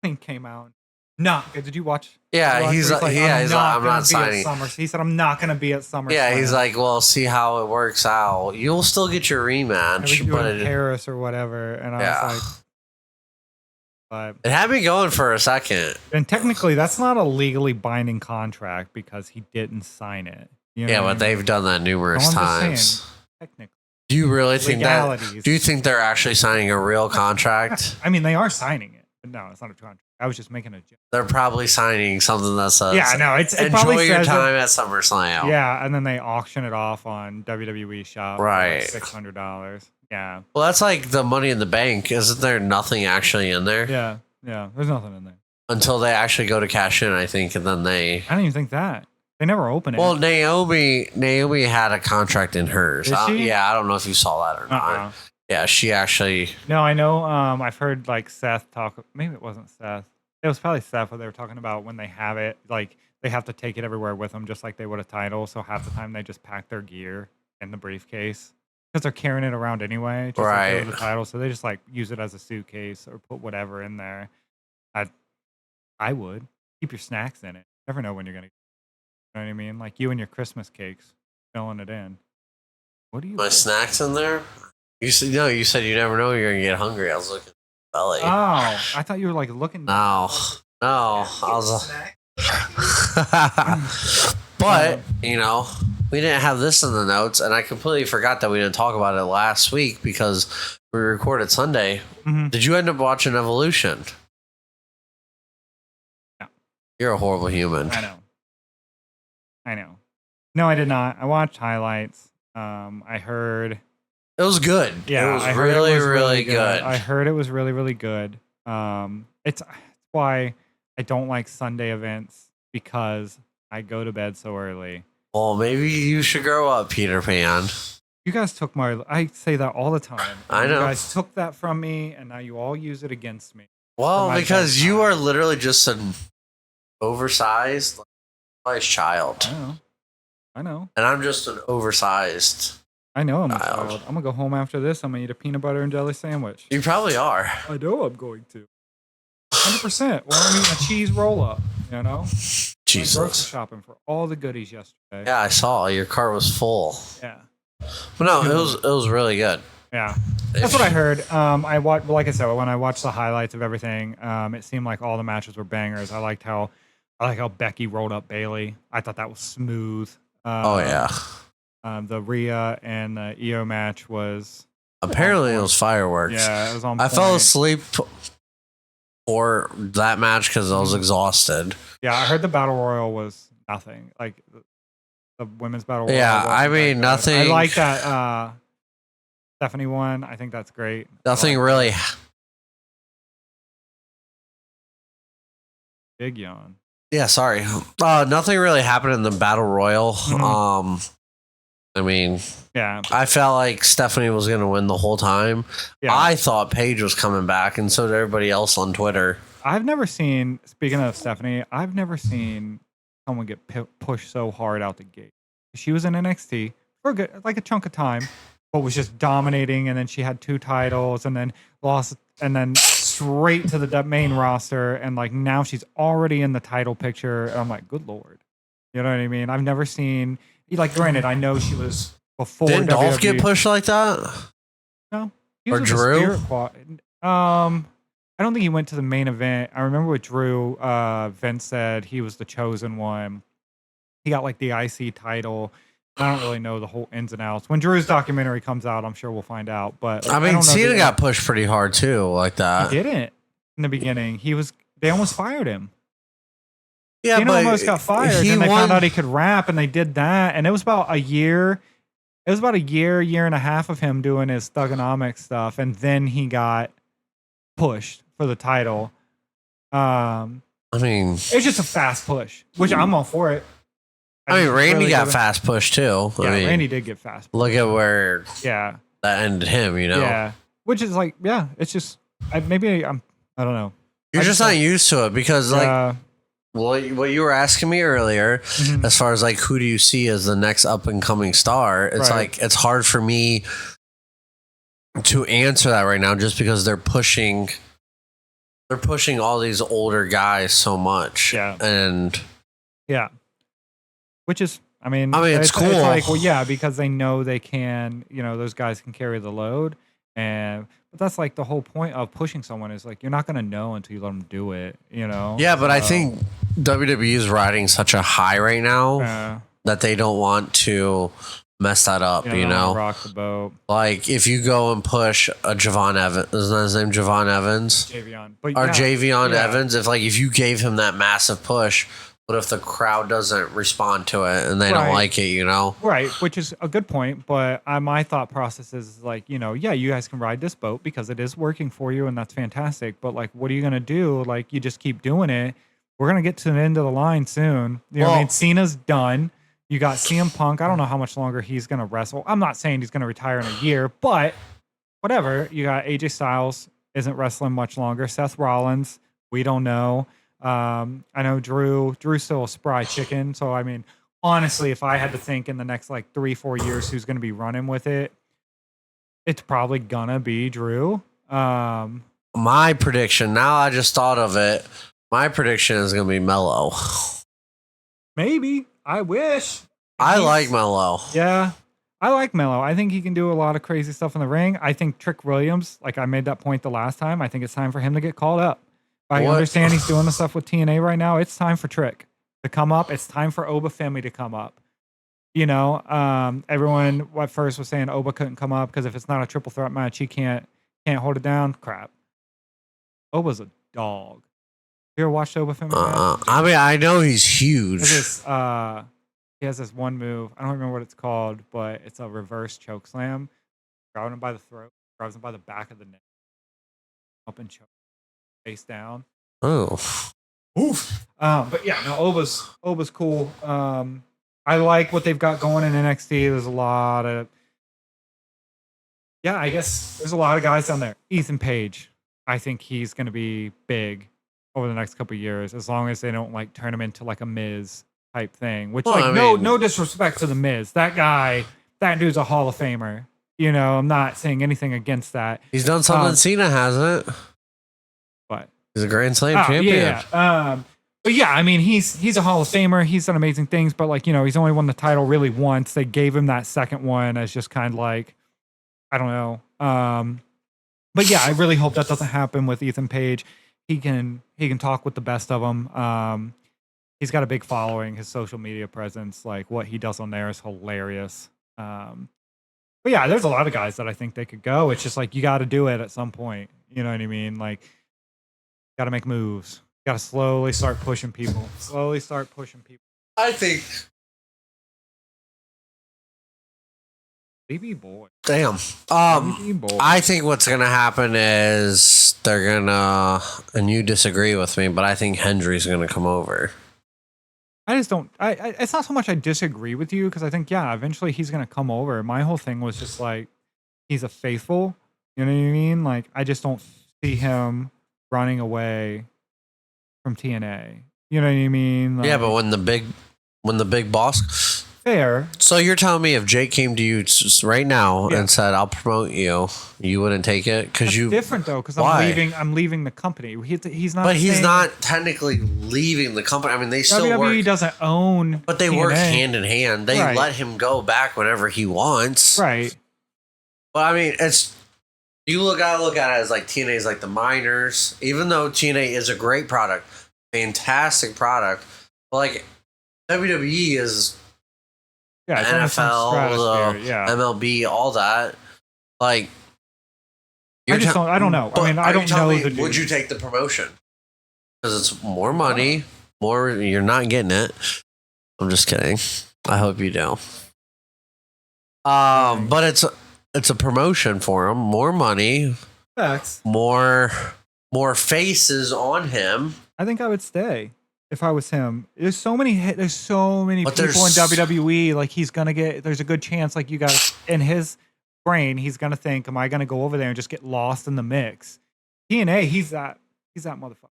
I think came out not good. Did you watch? yeah, he's like, I'm not gonna be at signing. He said, "I'm not going to be at SummerSlam." Yeah, he's like, well, see how it works out. You'll still get your "I rematch, would do but it in Paris or whatever." And I was like, it had me going for a second. and technically, that's not a legally binding contract because he didn't sign it. You know Yeah, what I but mean? they've done that numerous No, I'm just times. saying, technically, Do you really think that? legalities. Do you think they're actually signing a real contract? I mean, they are signing it, but no, it's not a contract. I was just making a joke. They're probably signing something that says, Yeah, no, it enjoy probably your says it. time at SummerSlam. Yeah, and then they auction it off on WWE Shop Right. for like $600. Yeah, Well, that's like the Money in the Bank. Isn't there nothing actually in there yeah. There's nothing in there. until they actually go to cash in? I think, and then they. I don't even think that they never open it. Well, Naomi had a contract in hers. Did she? Yeah, I don't know if you saw that or not. Uh-uh. Yeah, she actually. No, I know. I've heard like Seth talk. Maybe it wasn't Seth. It was probably Seth. Where they were talking about when they have it, like they have to take it everywhere with them, just like they would a title. So half the time they just pack their gear in the briefcase because they're carrying it around anyway, just like they would Right. the title. So they just like use it as a suitcase or put whatever in there. I would keep your snacks in it. Never know when you're gonna. You know what I mean? Like you and your Christmas cakes, filling it in. What do you? My snacks in there. You said no. You said you never know when you're gonna get hungry. I was looking at the belly. Oh, I thought you were like looking. No. I was. But we didn't have this in the notes, and I completely forgot that we didn't talk about it last week because we recorded Sunday. Mhm. Did you end up watching Evolution? No. You're a horrible human. I know. No, I did not. I watched highlights. I heard. It was good. Yeah, it was I heard really, it was really good. I heard it was really, really good. It's why I don't like Sunday events because I go to bed so early. Well, maybe you should grow up, Peter Pan. You guys took my. I say that all the time. I know. You guys took that from me, and now you all use it against me. Well, my because you bedtime. are literally just an oversized child. I know. And I'm just an oversized. I'm a Child. child. I'm gonna go home after this. I'm gonna eat a peanut butter and jelly sandwich. You probably are. I know I'm going to. 100%. Well, I'm eating a cheese roll up. You know. Went grocery Jesus. shopping for all the goodies yesterday. Yeah, I saw your car was full. Yeah. But no, it was really good. Yeah. That's what I heard. I watched, like I said, when I watched the highlights of everything, it seemed like all the matches were bangers. I like how Becky rolled up Bailey. I thought that was smooth. Oh yeah. The Rhea and the EO match was. Apparently it was fireworks. Yeah, it was on. I point. fell asleep for that match because I was exhausted. Yeah, I heard the battle royal was nothing. Like the women's battle royal. Yeah, I wasn't mean, that good. nothing- I like that Stephanie won. I think that's great. Nothing I like really. that. Big yawn. Yeah, sorry. Nothing really happened in the battle royal. Mhm. I mean, Yeah. I felt like Stephanie was going to win the whole time. Yeah. I thought Paige was coming back, and so did everybody else on Twitter. I've never seen, speaking of Stephanie, I've never seen someone get pushed so hard out the gate. She was in NXT for a chunk of time, but was just dominating. And then she had 2 titles and then lost, and then straight to the main roster. And like now she's already in the title picture. And I'm like, good Lord. You know what I mean? I've never seen, like, granted, I know she was before. Didn't Dolph WWE. get pushed like that? No. He Or was with the Drew? Spirit Squad. I don't think he went to the main event. I remember with Drew, Vince said he was the chosen one. He got like the IC title. I don't really know the whole ins and outs. When Drew's documentary comes out, I'm sure we'll find out. But I mean, don't know Cena the- got pushed pretty hard too, like that. He didn't in the beginning. They almost fired him. Yeah, Cena but almost got fired, he and they found won- out he could rap, and they did that. And it was about a year. It was about a year and a half of him doing his thugonomics stuff, and then he got pushed for the title. I mean, It's just a fast push, which I'm all for it. I mean, just Randy really got give it- fast pushed too. Yeah, I mean, Randy did get fast. look at where Yeah, that ended him. You know, yeah. Which is like, yeah, it's just I don't know. you're I just just not don't- used to it because, like, what you were asking me earlier, mhm. as far as like who do you see as the next up and coming star? It's Right. like it's hard for me to answer that right now, just because they're pushing all these older guys so much. Yeah. And Yeah. Which is, I mean, it's cool. It's like, well, yeah, because they know they can, those guys can carry the load. But that's like the whole point of pushing someone is like, you're not going to know until you let them do it, yeah, but I think WWE is riding such a high right now that they don't want to mess that up, you know? rock the boat. Like, if you go and push a Javon Evans, isn't that his name, Javon Evans? Javion. But Or yeah, Javion yeah. Evans, if you gave him that massive push, what if the crowd doesn't respond to it and they don't Right. like it, you know? Right, which is a good point, but my thought process is like, yeah, you guys can ride this boat because it is working for you and that's fantastic, but like, what are you going to do? Like, you just keep doing it. We're going to get to the end of the line soon. You know what I mean? Cena's done. You got CM Punk. I don't know how much longer he's going to wrestle. I'm not saying he's going to retire in a year, but whatever. You got AJ Styles isn't wrestling much longer. Seth Rollins, we don't know. I know Drew's still a spry chicken. So, I mean, honestly, if I had to think in the next like 3-4 years who's going to be running with it, it's probably going to be Drew. My prediction, now I just thought of it, my prediction is going to be Mello. Maybe. I wish. I He's- like Mello. Yeah. I like Mello. I think he can do a lot of crazy stuff in the ring. I think Trick Williams, like I made that point the last time, I think it's time for him to get called up. I What? understand he's doing the stuff with TNA right now. It's time for Trick to come up. It's time for Oba Femi to come up. Everyone at first was saying Oba couldn't come up because if it's not a triple threat match, he can't Can't hold it down. Crap. Oba's a dog. You ever watched Oba Femi match? I mean, I know he's huge. He has this one move. I don't remember what it's called, but it's a reverse choke slam. Grabs him by the throat, grabs him by the back of the neck, up and choke, face down. Oh. Oof. But yeah, no, Oba's cool. I like what they've got going in NXT. There's a lot of, I guess there's a lot of guys down there. Ethan Page, I think he's going to be big over the next couple of years, as long as they don't like turn him into like a Miz type thing. Which, no disrespect to the Miz, that dude's a Hall of Famer. You know, I'm not saying anything against that. He's done something Cena hasn't. But he's a Grand Slam champion. Yeah. But yeah, I mean, he's a Hall of Famer. He's done amazing things, but like, you know, he's only won the title really once. They gave him that second one as just kind of like, I don't know. But yeah, I really hope that doesn't happen with Ethan Page. He can talk with the best of them. He's got a big following. His social media presence, like what he does on there, is hilarious. But yeah, there's a lot of guys that I think they could go. It's just like you got to do it at some point. You know what I mean? Like, got to make moves. Got to slowly start pushing people. I think. BB boy. Damn. I think what's gonna happen is they're gonna, and you disagree with me, but I think Hendry's gonna come over. I just don't. It's not so much I disagree with you, because I think eventually he's gonna come over. My whole thing was just like, he's a faithful. You know what I mean? Like, I just don't see him running away from TNA. You know what I mean? Like, yeah, but when the big boss. Fair. So you're telling me if Jake came to you right now and said, "I'll promote you," you wouldn't take it because you different though, because I'm leaving the company. He's not. But he's not technically leaving the company. I mean, they still WWE work. Doesn't own, but they TNA. work hand in hand. They let him go back whenever he wants. Right. But I mean, it's gotta look at it as like TNA is like the minors. Even though TNA is a great product, fantastic product, but like WWE is. Yeah, NFL, MLB, all that. Like, I don't know. I mean, I don't know. Would you take the promotion? Because it's more money, more. You're not getting it. I'm just kidding. I hope you do. But it's a promotion for him. More money. Facts. More faces on him. I think I would stay. If I was him, there's so many people in WWE. Like, he's gonna get. There's a good chance. Like, you got in his brain, he's gonna think, "Am I gonna go over there and just get lost in the mix?" TNA, he's that motherfucker.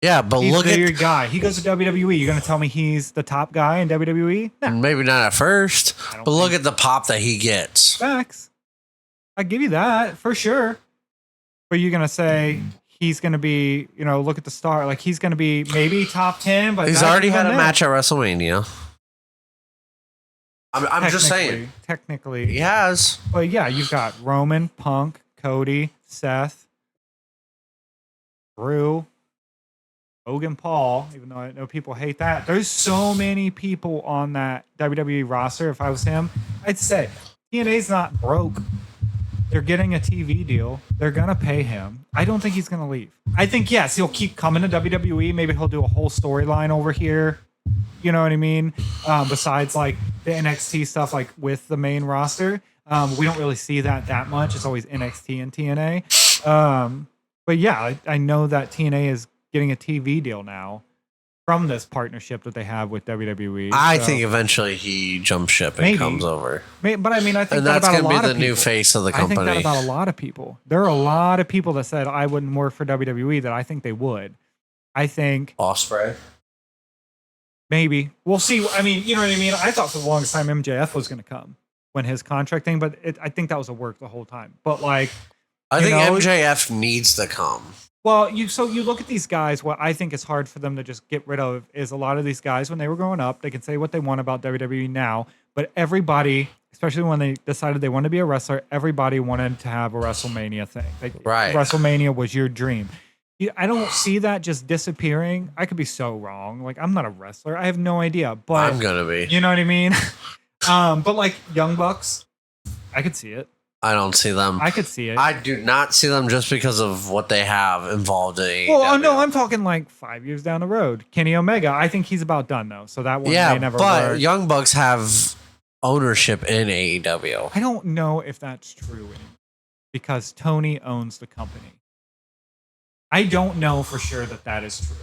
Yeah, but he's look at your guy. He goes to WWE. You're gonna tell me he's the top guy in WWE? Nah. Maybe not at first, but look at the pop that he gets. Facts. I give you that for sure. But you're gonna say. He's going to be, you know, look at the star. Like, he's going to be maybe top 10, but he's already had a match at WrestleMania. I'm just saying. Technically. He has. But yeah, you've got Roman, Punk, Cody, Seth, Drew, Logan Paul, even though I know people hate that. There's so many people on that WWE roster. If I was him, I'd say TNA's not broke. They're getting a TV deal. They're going to pay him. I don't think he's going to leave. I think, yes, he'll keep coming to WWE. Maybe he'll do a whole storyline over here. You know what I mean? Besides, like, the NXT stuff, like, with the main roster. We don't really see that much. It's always NXT and TNA. But, yeah, I know that TNA is getting a TV deal now from this partnership that they have with WWE. I think eventually he jumps ship and comes over. But I mean, I think that's going to be the new face of the company. I think that about a lot of people. There are a lot of people that said I wouldn't work for WWE that I think they would. I think Ospreay. Maybe. We'll see. I mean, you know what I mean? I thought for the longest time MJF was going to come when his contract thing, but I think that was a work the whole time. But like, I think MJF needs to come. Well, you look at these guys, what I think is hard for them to just get rid of is a lot of these guys, when they were growing up, they can say what they want about WWE now, but everybody, especially when they decided they wanted to be a wrestler, everybody wanted to have a WrestleMania thing. Like, right. WrestleMania was your dream. I don't see that just disappearing. I could be so wrong. Like, I'm not a wrestler. I have no idea, but I'm going to be. You know what I mean? But like Young Bucks, I could see it. I don't see them. I could see it. I do not see them just because of what they have involved in AEW. Well, no, I'm talking like 5 years down the road. Kenny Omega, I think he's about done though, so that one may never but work. Young Bucks have ownership in AEW. I don't know if that's true anymore because Tony owns the company. I don't know for sure that is true.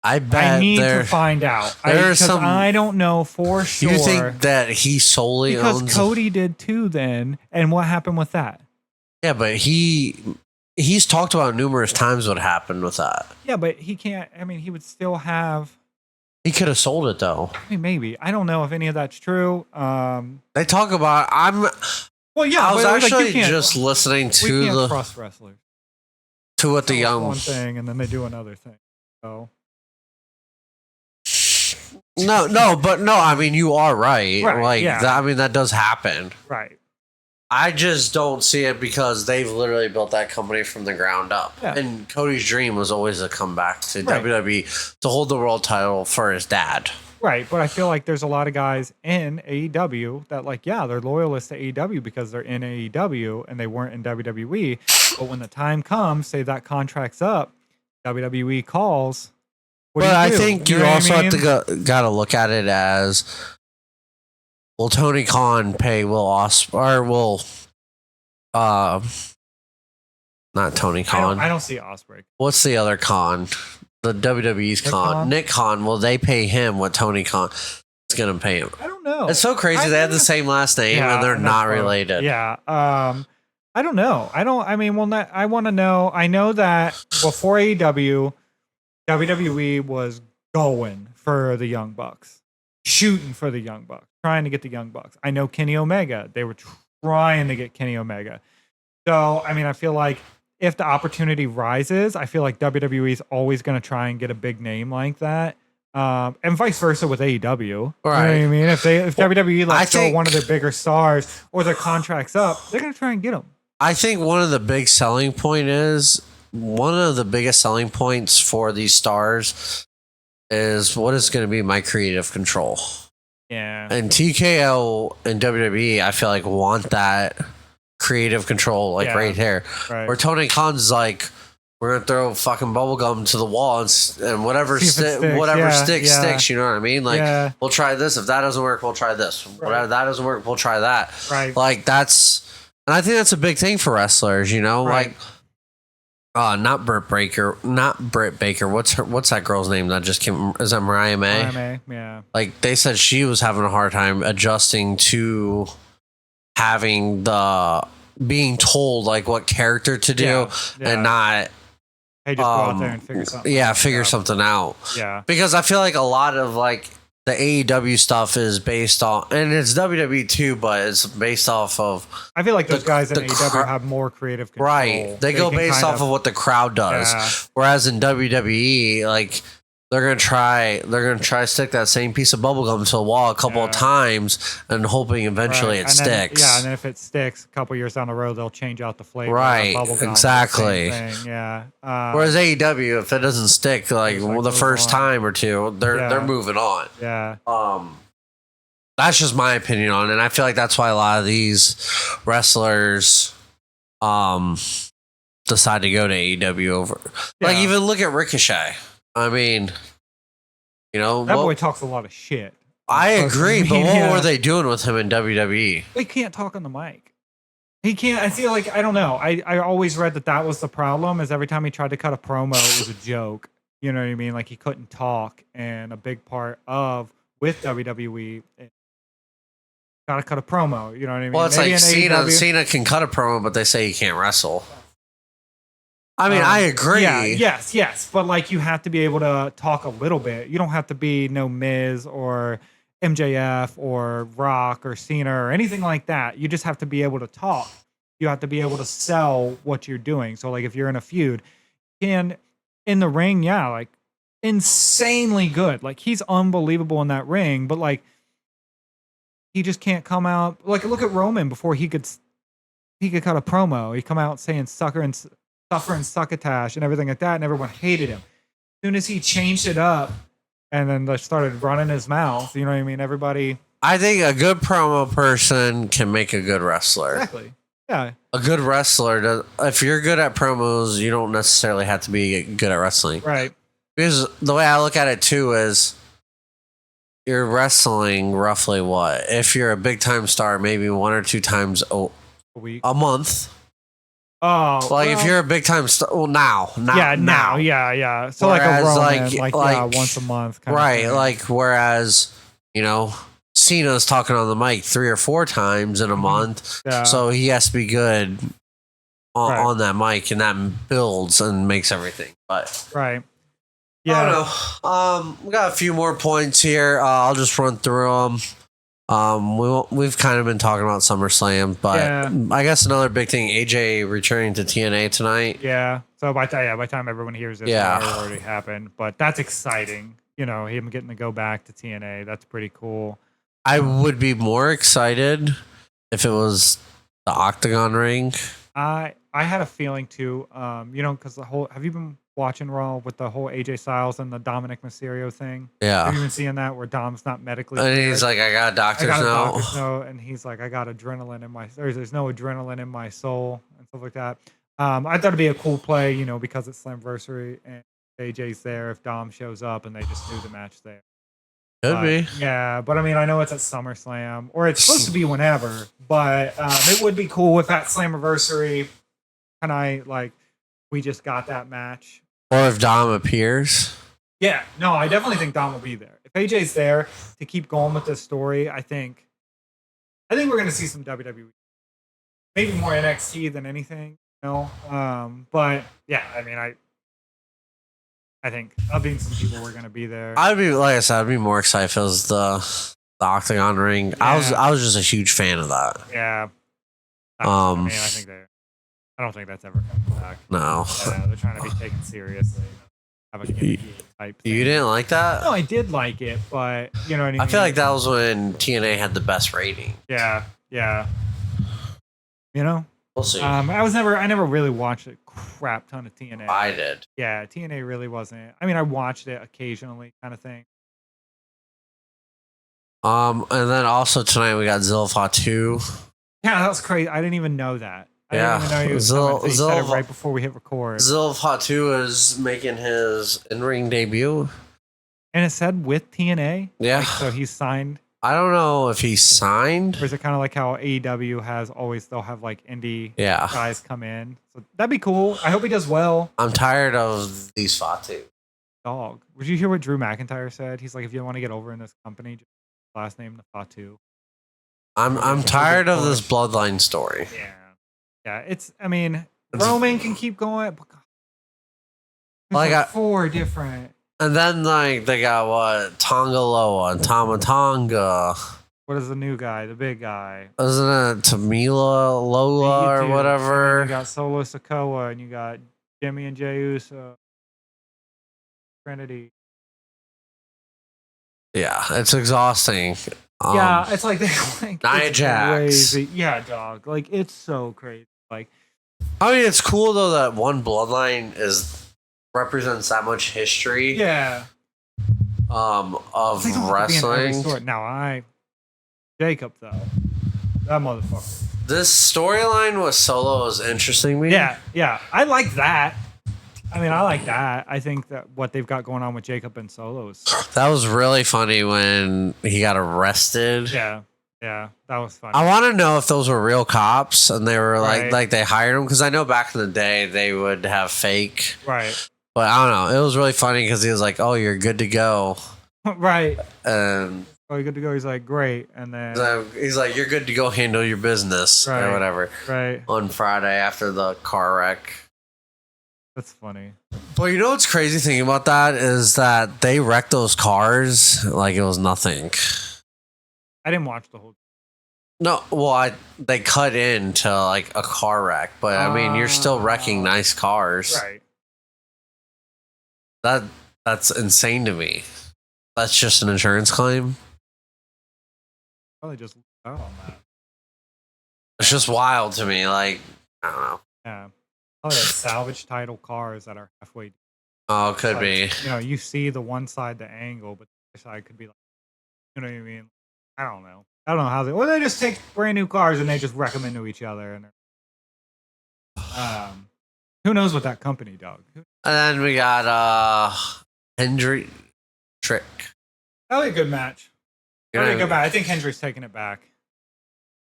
I bet I need to find out. I don't know for sure. You think that he solely owns? Because Cody did too then, and what happened with that? Yeah, but he's talked about numerous times what happened with that. Yeah, but he can't. I mean, he would still have. He could have sold it though. I mean, maybe. I don't know if any of that's true. They talk about. Well, yeah. I was actually just listening to we can't trust wrestlers. To what the young one thing, and then they do another thing. So. No, but no. I mean, you are right. Right, like, yeah. I mean, that does happen. Right. I just don't see it because they've literally built that company from the ground up. Yeah. And Cody's dream was always to come back to Right. WWE to hold the world title for his dad. Right, but I feel like there's a lot of guys in AEW that, like, yeah, they're loyalists to AEW because they're in AEW and they weren't in WWE. But when the time comes, say that contract's up, WWE calls. What do But I do? think you know what also I mean? have to gotta look at it as, will Tony Khan pay Will Ospreay or will not Tony Khan? I don't see Ospreay. What's the other Khan? The WWE's Khan. Nick Khan. Will they pay him what Tony Khan is going to pay him? I don't know. It's so crazy. They have the same last name and they're not related. Yeah. I don't know. I mean, well, I want to know. I know that before AEW, WWE was going for the Young Bucks, shooting for the Young Bucks, trying to get the Young Bucks. I know Kenny Omega. They were trying to get Kenny Omega. So, I mean, I feel like if the opportunity rises, I feel like WWE is always going to try and get a big name like that. And vice versa with AEW. Right. You know what I mean? If WWE lets go one of their bigger stars or their contract's up, they're going to try and get them. I think one of the biggest selling points for these stars is what is going to be my creative control. Yeah. And TKO and WWE, I feel like want that creative control, like right here. Right. Where Tony Khan's like, we're gonna throw fucking bubblegum to the wall and whatever sticks, you know what I mean? Like, we'll try this. If that doesn't work, we'll try this. Whatever that doesn't work, we'll try that. Right. Like, and I think that's a big thing for wrestlers, you know? Right. Like, not Britt Baker. What's that girl's name that just came? Is that Mariah May? Mariah May, yeah. Like, they said she was having a hard time adjusting to having being told like what character to do and not. Hey, just go out there and figure something out. Yeah, figure something out. Yeah. Because I feel like a lot of like the AEW stuff is based on, and it's WWE too, but it's based off of. I feel like those guys in AEW have more creative control. Right. They go based off of what the crowd does. Yeah. Whereas in WWE, like they're gonna try to stick that same piece of bubblegum to the wall a couple of times and hoping eventually it sticks. And then if it sticks a couple years down the road, they'll change out the flavor. Right. Bubblegum, Exactly. Yeah. Whereas AEW, if it doesn't stick like the first time or two, they're moving on. Yeah. That's just my opinion on it. And I feel like that's why a lot of these wrestlers decide to go to AEW over. Like, even look at Ricochet. I mean, you know, that boy talks a lot of shit. I agree, but what were they doing with him in WWE? He can't talk on the mic. He can't. I feel like, I don't know. I always read that was the problem, is every time he tried to cut a promo, it was a joke. You know what I mean? Like, he couldn't talk, and a big part with WWE, gotta cut a promo. You know what I mean? Well, it's maybe like Cena can cut a promo, but they say he can't wrestle. I mean, I agree. Yeah, yes. But, like, you have to be able to talk a little bit. You don't have to be no Miz or MJF or Rock or Cena or anything like that. You just have to be able to talk. You have to be able to sell what you're doing. So, like, if you're in a feud, in the ring, like, insanely good. Like, he's unbelievable in that ring, but, like, he just can't come out. Like, look at Roman before he could cut a promo. He'd come out saying suffer and succotash and everything like that, and everyone hated him. As soon as he changed it up and then started running his mouth, you know what I mean? Everybody I think a good promo person can make a good wrestler. Exactly. Yeah. A good wrestler does. If you're good at promos, you don't necessarily have to be good at wrestling. Right. Because the way I look at it too is, you're wrestling roughly what? If you're a big time star, maybe 1 or 2 times A week. a month. Oh, Like if you're a big time star, well, now, yeah. So Whereas, like a Roman, like- yeah, like- once a month, kind right? Of thing. Like whereas, you know, Cena's talking on the mic 3 or 4 times in a month, yeah. so he has to be good on, Right. on that mic, and that builds and makes everything. But right. I Yeah. don't know. We got a few more points here. I'll just run through them. We've kind of been talking about SummerSlam, but Yeah. I guess another big thing: AJ returning to TNA tonight. Yeah. So by the time everyone hears this, Yeah. it'll already happened. But that's exciting. You know, him getting to go back to TNA. That's pretty cool. I would be more excited if it was the Octagon ring. I had a feeling too. You know, because have you been watching Raw with the whole AJ Styles and the Dominic Mysterio thing? Have Yeah, you been seeing that where Dom's not medically? and he's cleared? like, "I got a I doctor's got a note." doctor's note, and he's like, I got adrenaline in my there's no adrenaline in my soul and stuff like that. I thought it'd be a cool play, you know, because it's Slamversary and AJ's there. If Dom shows up and they just do the match there, Could be. yeah. But I mean, I know it's at SummerSlam or it's supposed to be whenever, but it would be cool if at Slammiversary, we just got that match. Or if Dom appears. Yeah, no, I definitely think Dom will be there. If AJ's there to keep going with this story, I think we're gonna see some WWE, maybe more NXT than anything, you know. But yeah, I mean, I think some people were gonna be there. I'd be, like I said, I'd be more excited if it was the Octagon ring. I was just a huge fan of that. Yeah. I mean, I don't think that's ever coming back. No, They're trying to be taken seriously. Have a gimmicky type thing. you didn't like that. No, I did like it, but you know what I mean. I feel like that was when TNA had the best rating. Yeah. You know, We'll see. I never really watched a crap ton of TNA. I did. Yeah, TNA really wasn't. I mean, I watched it occasionally, kind of thing. And then also tonight we got Zilpha 2. Yeah, that was crazy. I didn't even know that. I Yeah. didn't even know he was coming. So he said it right before we hit record. Zilpha 2 is making his in-ring debut. And it said with TNA. Yeah. So he's signed. I don't know if he signed. Or is it kind of like how AEW has always, they'll have like indie Yeah. guys come in. So that'd be cool. I hope he does well. I'm tired of these Fatu. Dog. Would you hear what Drew McIntyre said? He's like, if you want to get over in this company, just last name the Fatu. I'm tired of this bloodline story. Yeah. Yeah. I mean, Roman can keep going. But Like, like 4 different. And then like they got what? Tonga Loa and Tama Tonga. What is the new guy? The big guy. Isn't it Tamila Lola or You whatever? got Solo Sikoa and you got Jimmy and Jey Uso. Trinity. Yeah, it's exhausting. Yeah, it's like Nia it's Jax. crazy. Yeah, dog. Like it's so crazy. Like I mean, it's cool though that one bloodline represents that much history. yeah, Of They don't have to be in every wrestling. story. Now Jacob though, that motherfucker. This storyline with Solo is interesting me. Yeah. I like that. I mean, I like that. I think that what they've got going on with Jacob and Solo is That was really funny when he got arrested. yeah, that was funny. I want to know if those were real cops and they were Right. like they hired them, because I know back in the day they would have fake. Right, But I don't know. It was really funny because he was like, "Oh, you're good to go," right. and Oh, you good to go? He's like, great, and then he's like, "You're good to go handle your business Right. or whatever." right. On Friday after the car wreck. That's funny. But you know what's crazy thing about that is that they wrecked those cars like it was nothing. I didn't watch the whole. No, well, they cut into like a car wreck, but I mean, you're still wrecking nice cars. Right. That's insane to me. That's just an insurance claim. Probably just out on that. It's just wild to me. Like, I don't know. Yeah. Probably like salvage title cars that are halfway. Oh, it could Like, be. You know, you see the one side, the angle, but the other side could be like, you know what I mean? I don't know. I don't know how they. Or they just take brand new cars and they just wreck them into each other. And who knows what that company, dog? And then we got Hendry Trick. That'll be a good match. That'll be a good match. I think Hendry's taking it back.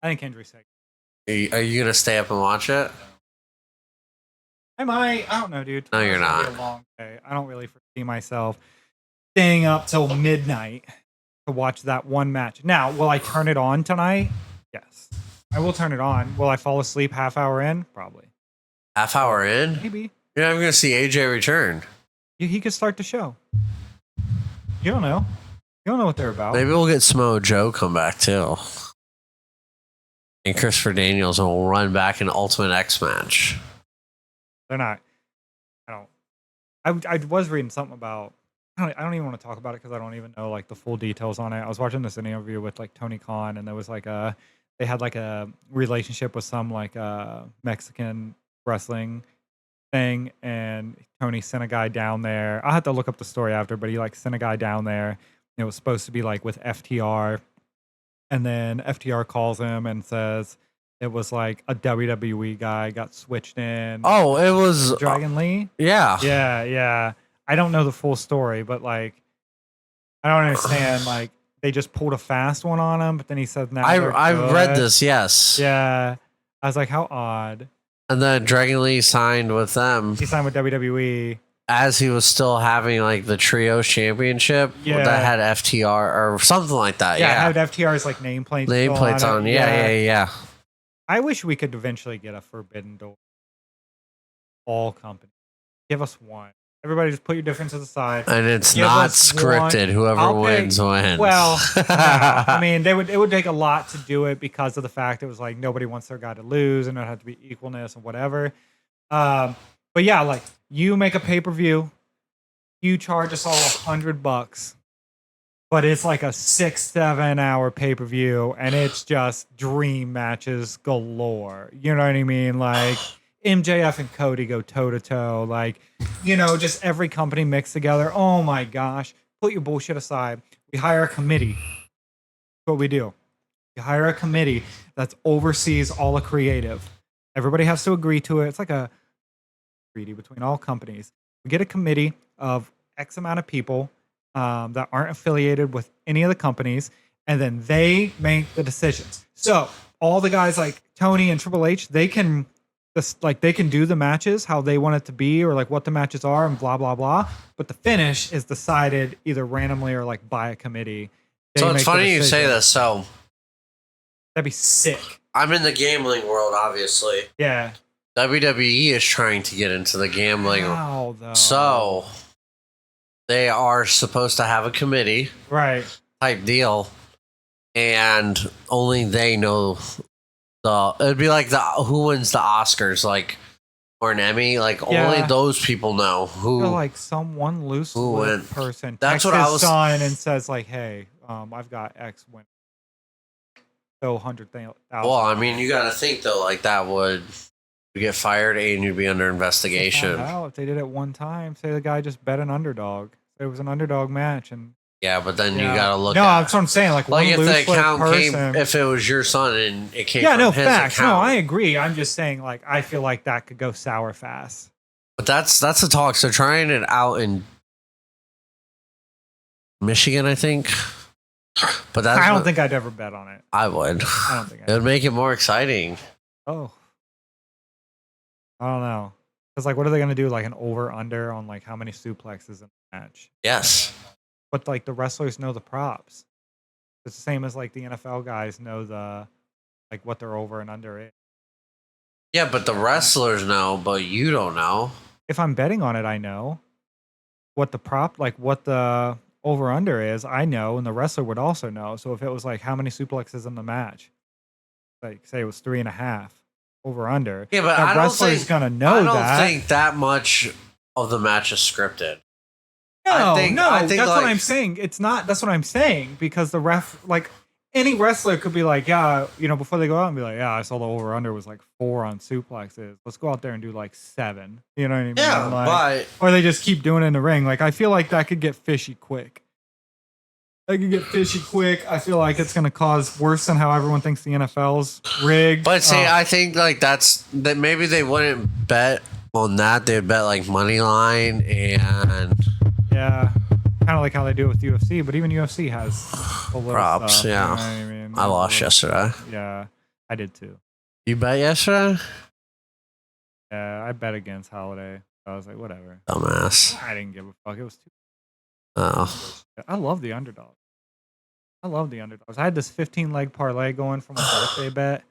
Are you gonna stay up and watch it? I might. I don't know, dude. No, you're Tomorrow's gonna be a long day. I don't really foresee myself staying up till midnight to watch that one match. Now, will I turn it on tonight? Yes. I will turn it on. Will I fall asleep half hour in? Probably. Half hour in? Maybe. You're not even gonna see AJ return. He could start the show. You don't know. You don't know what they're about. Maybe we'll get Samoa Joe come back too. And Christopher Daniels will run back an Ultimate X match. They're not. I was reading something about. I don't even want to talk about it because I don't even know like the full details on it. I was watching this interview with like Tony Khan, and there was like they had like a relationship with some like Mexican wrestling thing, and Tony sent a guy down there. I'll have to look up the story after, but he like sent a guy down there. It was supposed to be like with FTR, and then FTR calls him and says it was like a WWE guy got switched in. Oh, it was Dragon Lee? Yeah. Yeah. I don't know the full story, but like I don't understand. Like they just pulled a fast one on him, but then he said now I read this, yes. Yeah. I was like, how odd. And then Dragon Lee signed with them. He signed with WWE. As he was still having like the Trios Championship that had FTR or something like that. Yeah, had FTR's like nameplates on. Yeah. I wish we could eventually get a Forbidden Door. All companies. Give us one. Everybody just put your differences aside. And it's not scripted. Whoever wins wins. Well, I mean, it would take a lot to do it because of the fact it was like nobody wants their guy to lose and it had to be equalness and whatever. But yeah, like you make a pay-per-view, you charge us all $100, but it's like a 6-7 hour pay-per-view and it's just dream matches galore. You know what I mean? Like MJF and Cody go toe to toe. Like, you know, just every company mixed together. Oh my gosh. Put your bullshit aside. We hire a committee. That's what we do. We hire a committee that oversees all the creative. Everybody has to agree to it. It's like a treaty between all companies. We get a committee of X amount of people that aren't affiliated with any of the companies, and then they make the decisions. So all the guys like Tony and Triple H, they can do the matches how they want it to be, or like what the matches are, and blah blah blah. But the finish is decided either randomly or like by a committee. So it's funny you say this. So that'd be sick. I'm in the gambling world, obviously. Yeah. WWE is trying to get into the gambling. How, though? So they are supposed to have a committee, right? Type deal, and only they know. It'd be like who wins the Oscars, like, or an Emmy, like only those people know who. Like someone loose person. That's what I was son and says like, hey, I've got X win. So 100,000. Well, I mean, you got to think though, like that would get fired and you'd be under investigation. If they did it one time, say the guy just bet an underdog. It was an underdog match, and yeah, but then you gotta look. No, that's what I'm saying. Like if the account came, if it was your son and it came, from his facts. account. No, I agree. I'm just saying, like, I feel like that could go sour fast. But that's the talk. So trying it out in Michigan, I think. But I don't think I'd ever bet on it. I would. I don't think it would make it more exciting. Oh, I don't know. Because like, what are they gonna do? Like an over under on like how many suplexes in the match? Yes. But like the wrestlers know the props. It's the same as like the NFL guys know the like what their over and under is. Yeah, but the wrestlers know, but you don't know. If I'm betting on it, I know what the prop, like what the over under is. I know, and the wrestler would also know. So if it was like how many suplexes in the match, like say it was 3.5 over under. Yeah, but that wrestler's gonna know that. I don't think that much of the match is scripted. No, that's what I'm saying. It's not. That's what I'm saying, because the ref, like any wrestler could be like, yeah, you know, before they go out and be like, yeah, I saw the over under was like 4 on suplexes. Let's go out there and do like 7. You know what I mean? Yeah, like, or they just keep doing it in the ring. Like I feel like that could get fishy quick. That could get fishy quick. I feel like it's going to cause worse than how everyone thinks the NFL's rigged. But see, I think like that maybe they wouldn't bet on that. They'd bet like money line and yeah, kind of like how they do it with UFC. But even UFC has a little props. stuff, Yeah, you know what I mean? I lost yesterday. Yeah, I did too. You bet yesterday? Yeah, I bet against Holiday. I was like, whatever. Dumbass. I didn't give a fuck. It was too. Oh, I love the underdog. I love the underdogs. I had this 15-leg parlay going for my birthday bet.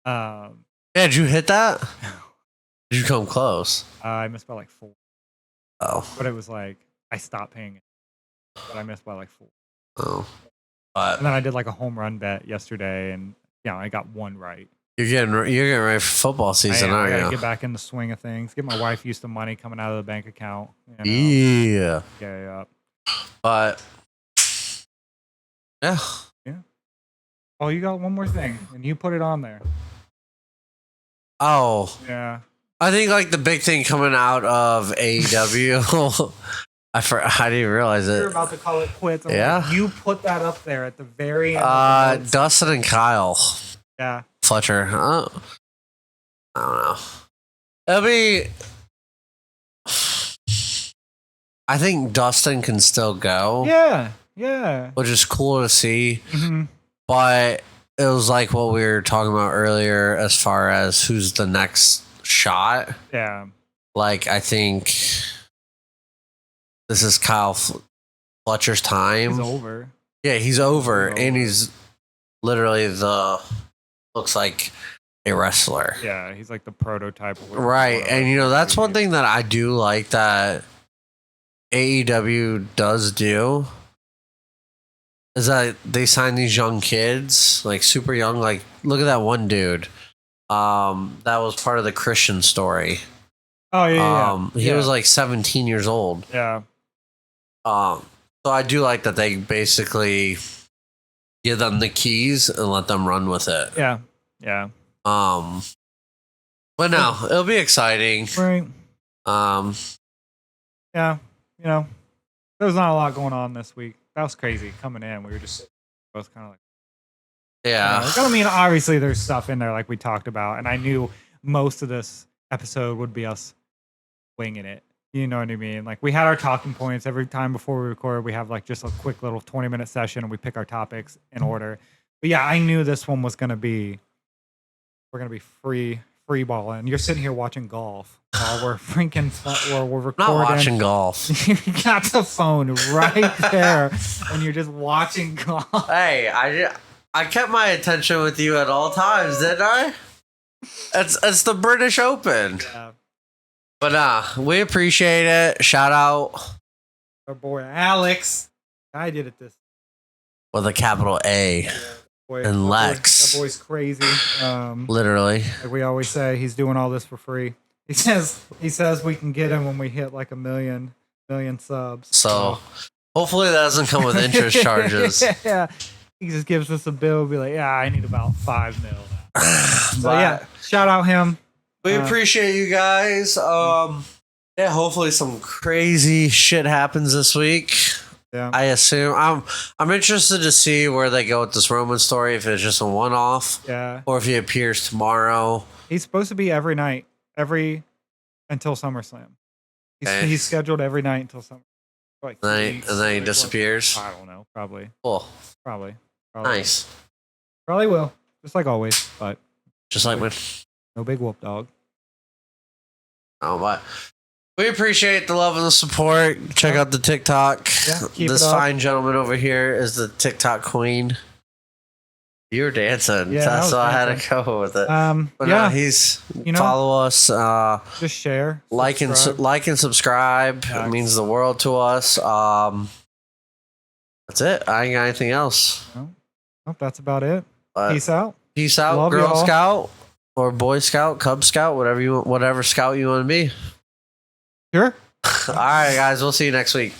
yeah, did you hit that? Did you come close? I missed by like 4. Oh, But it was like, I stopped paying it. But I missed by like 4. oh. But And then I did like a home run bet yesterday, and I got 1 right. you're getting ready for football season, I aren't gotta you? get back in the swing of things. Get my wife used to money coming out of the bank account. You know? Yeah, Yeah. but yeah. Oh, you got one more thing, and you put it on there. Oh, Yeah. I think like the big thing coming out of AEW. I didn't even realize You're it. about to call it quits. I'm Yeah. like, you put that up there at the very end. Of the notes. Dustin and Kyle Yeah. Fletcher. I don't know. It'll be. I think Dustin can still go, Yeah. which is cool to see. hmm But it was like what we were talking about earlier, as far as who's the next shot. Yeah. Like, I think this is Kyle Fletcher's time. He's over. Yeah, he's over, He's and over. he's literally looks like a wrestler. Yeah. He's like the prototype. Of what Right, one and of that's one is. thing that I do like that AEW does do is that they sign these young kids, like super young. Like, look at that one dude. That was part of the Christian story. Oh yeah. He was like 17 years old. Yeah. So I do like that they basically give them the keys and let them run with it. Yeah. Yeah. But no, it'll be exciting. Right. Yeah. There was not a lot going on this week. That was crazy coming in. We were just both kind of like. I mean, obviously there's stuff in there like we talked about, and I knew most of this episode would be us winging it. You know what I mean? Like, we had our talking points every time before we record. We have like just a quick little 20-minute session, and we pick our topics in order. But yeah, I knew this one was gonna be. We're gonna be free balling. You're sitting here watching golf while we're freaking or we're recording. Not watching golf. You got the phone right there, and you're just watching golf. Hey, I kept my attention with you at all times, didn't I? It's the British Open. Yeah. But we appreciate it. Shout out Our boy Alex. I did it this. with a capital A. Boy, And that Lex. That boy's crazy. Literally. Like we always say, he's doing all this for free. He says we can get him when we hit like a million subs. So hopefully that doesn't come with interest charges. Yeah. He just gives us a bill, be like, yeah, I need about 5 mil now. So But yeah, shout out him. we appreciate you guys. Yeah, hopefully some crazy shit happens this week. Yeah. I assume I'm interested to see where they go with this Roman story, if it's just a one-off Yeah. or if he appears tomorrow. He's supposed to be every night, until SummerSlam. Okay. He's scheduled every night until Summer. Like 3 weeks, And then he like, disappears. I don't know. Probably. Cool. Nice. Probably will. Just like always, but Just like me. no big whoop dog. Oh, but we appreciate the love and the support. Check out the TikTok. Yeah, keep This it up. fine gentleman over here is the TikTok queen. You were dancing, Yeah, I was so I had to dancing. go with it. But yeah, no, he's You know, follow us, just share, like and subscribe. Yeah. It means the world to us. That's it. I ain't got anything else. Nope, that's about it. But Peace out. peace out, Love Girl y'all. Scout or Boy Scout, Cub Scout, whatever Scout you want to be. Sure. All right, guys. We'll see you next week.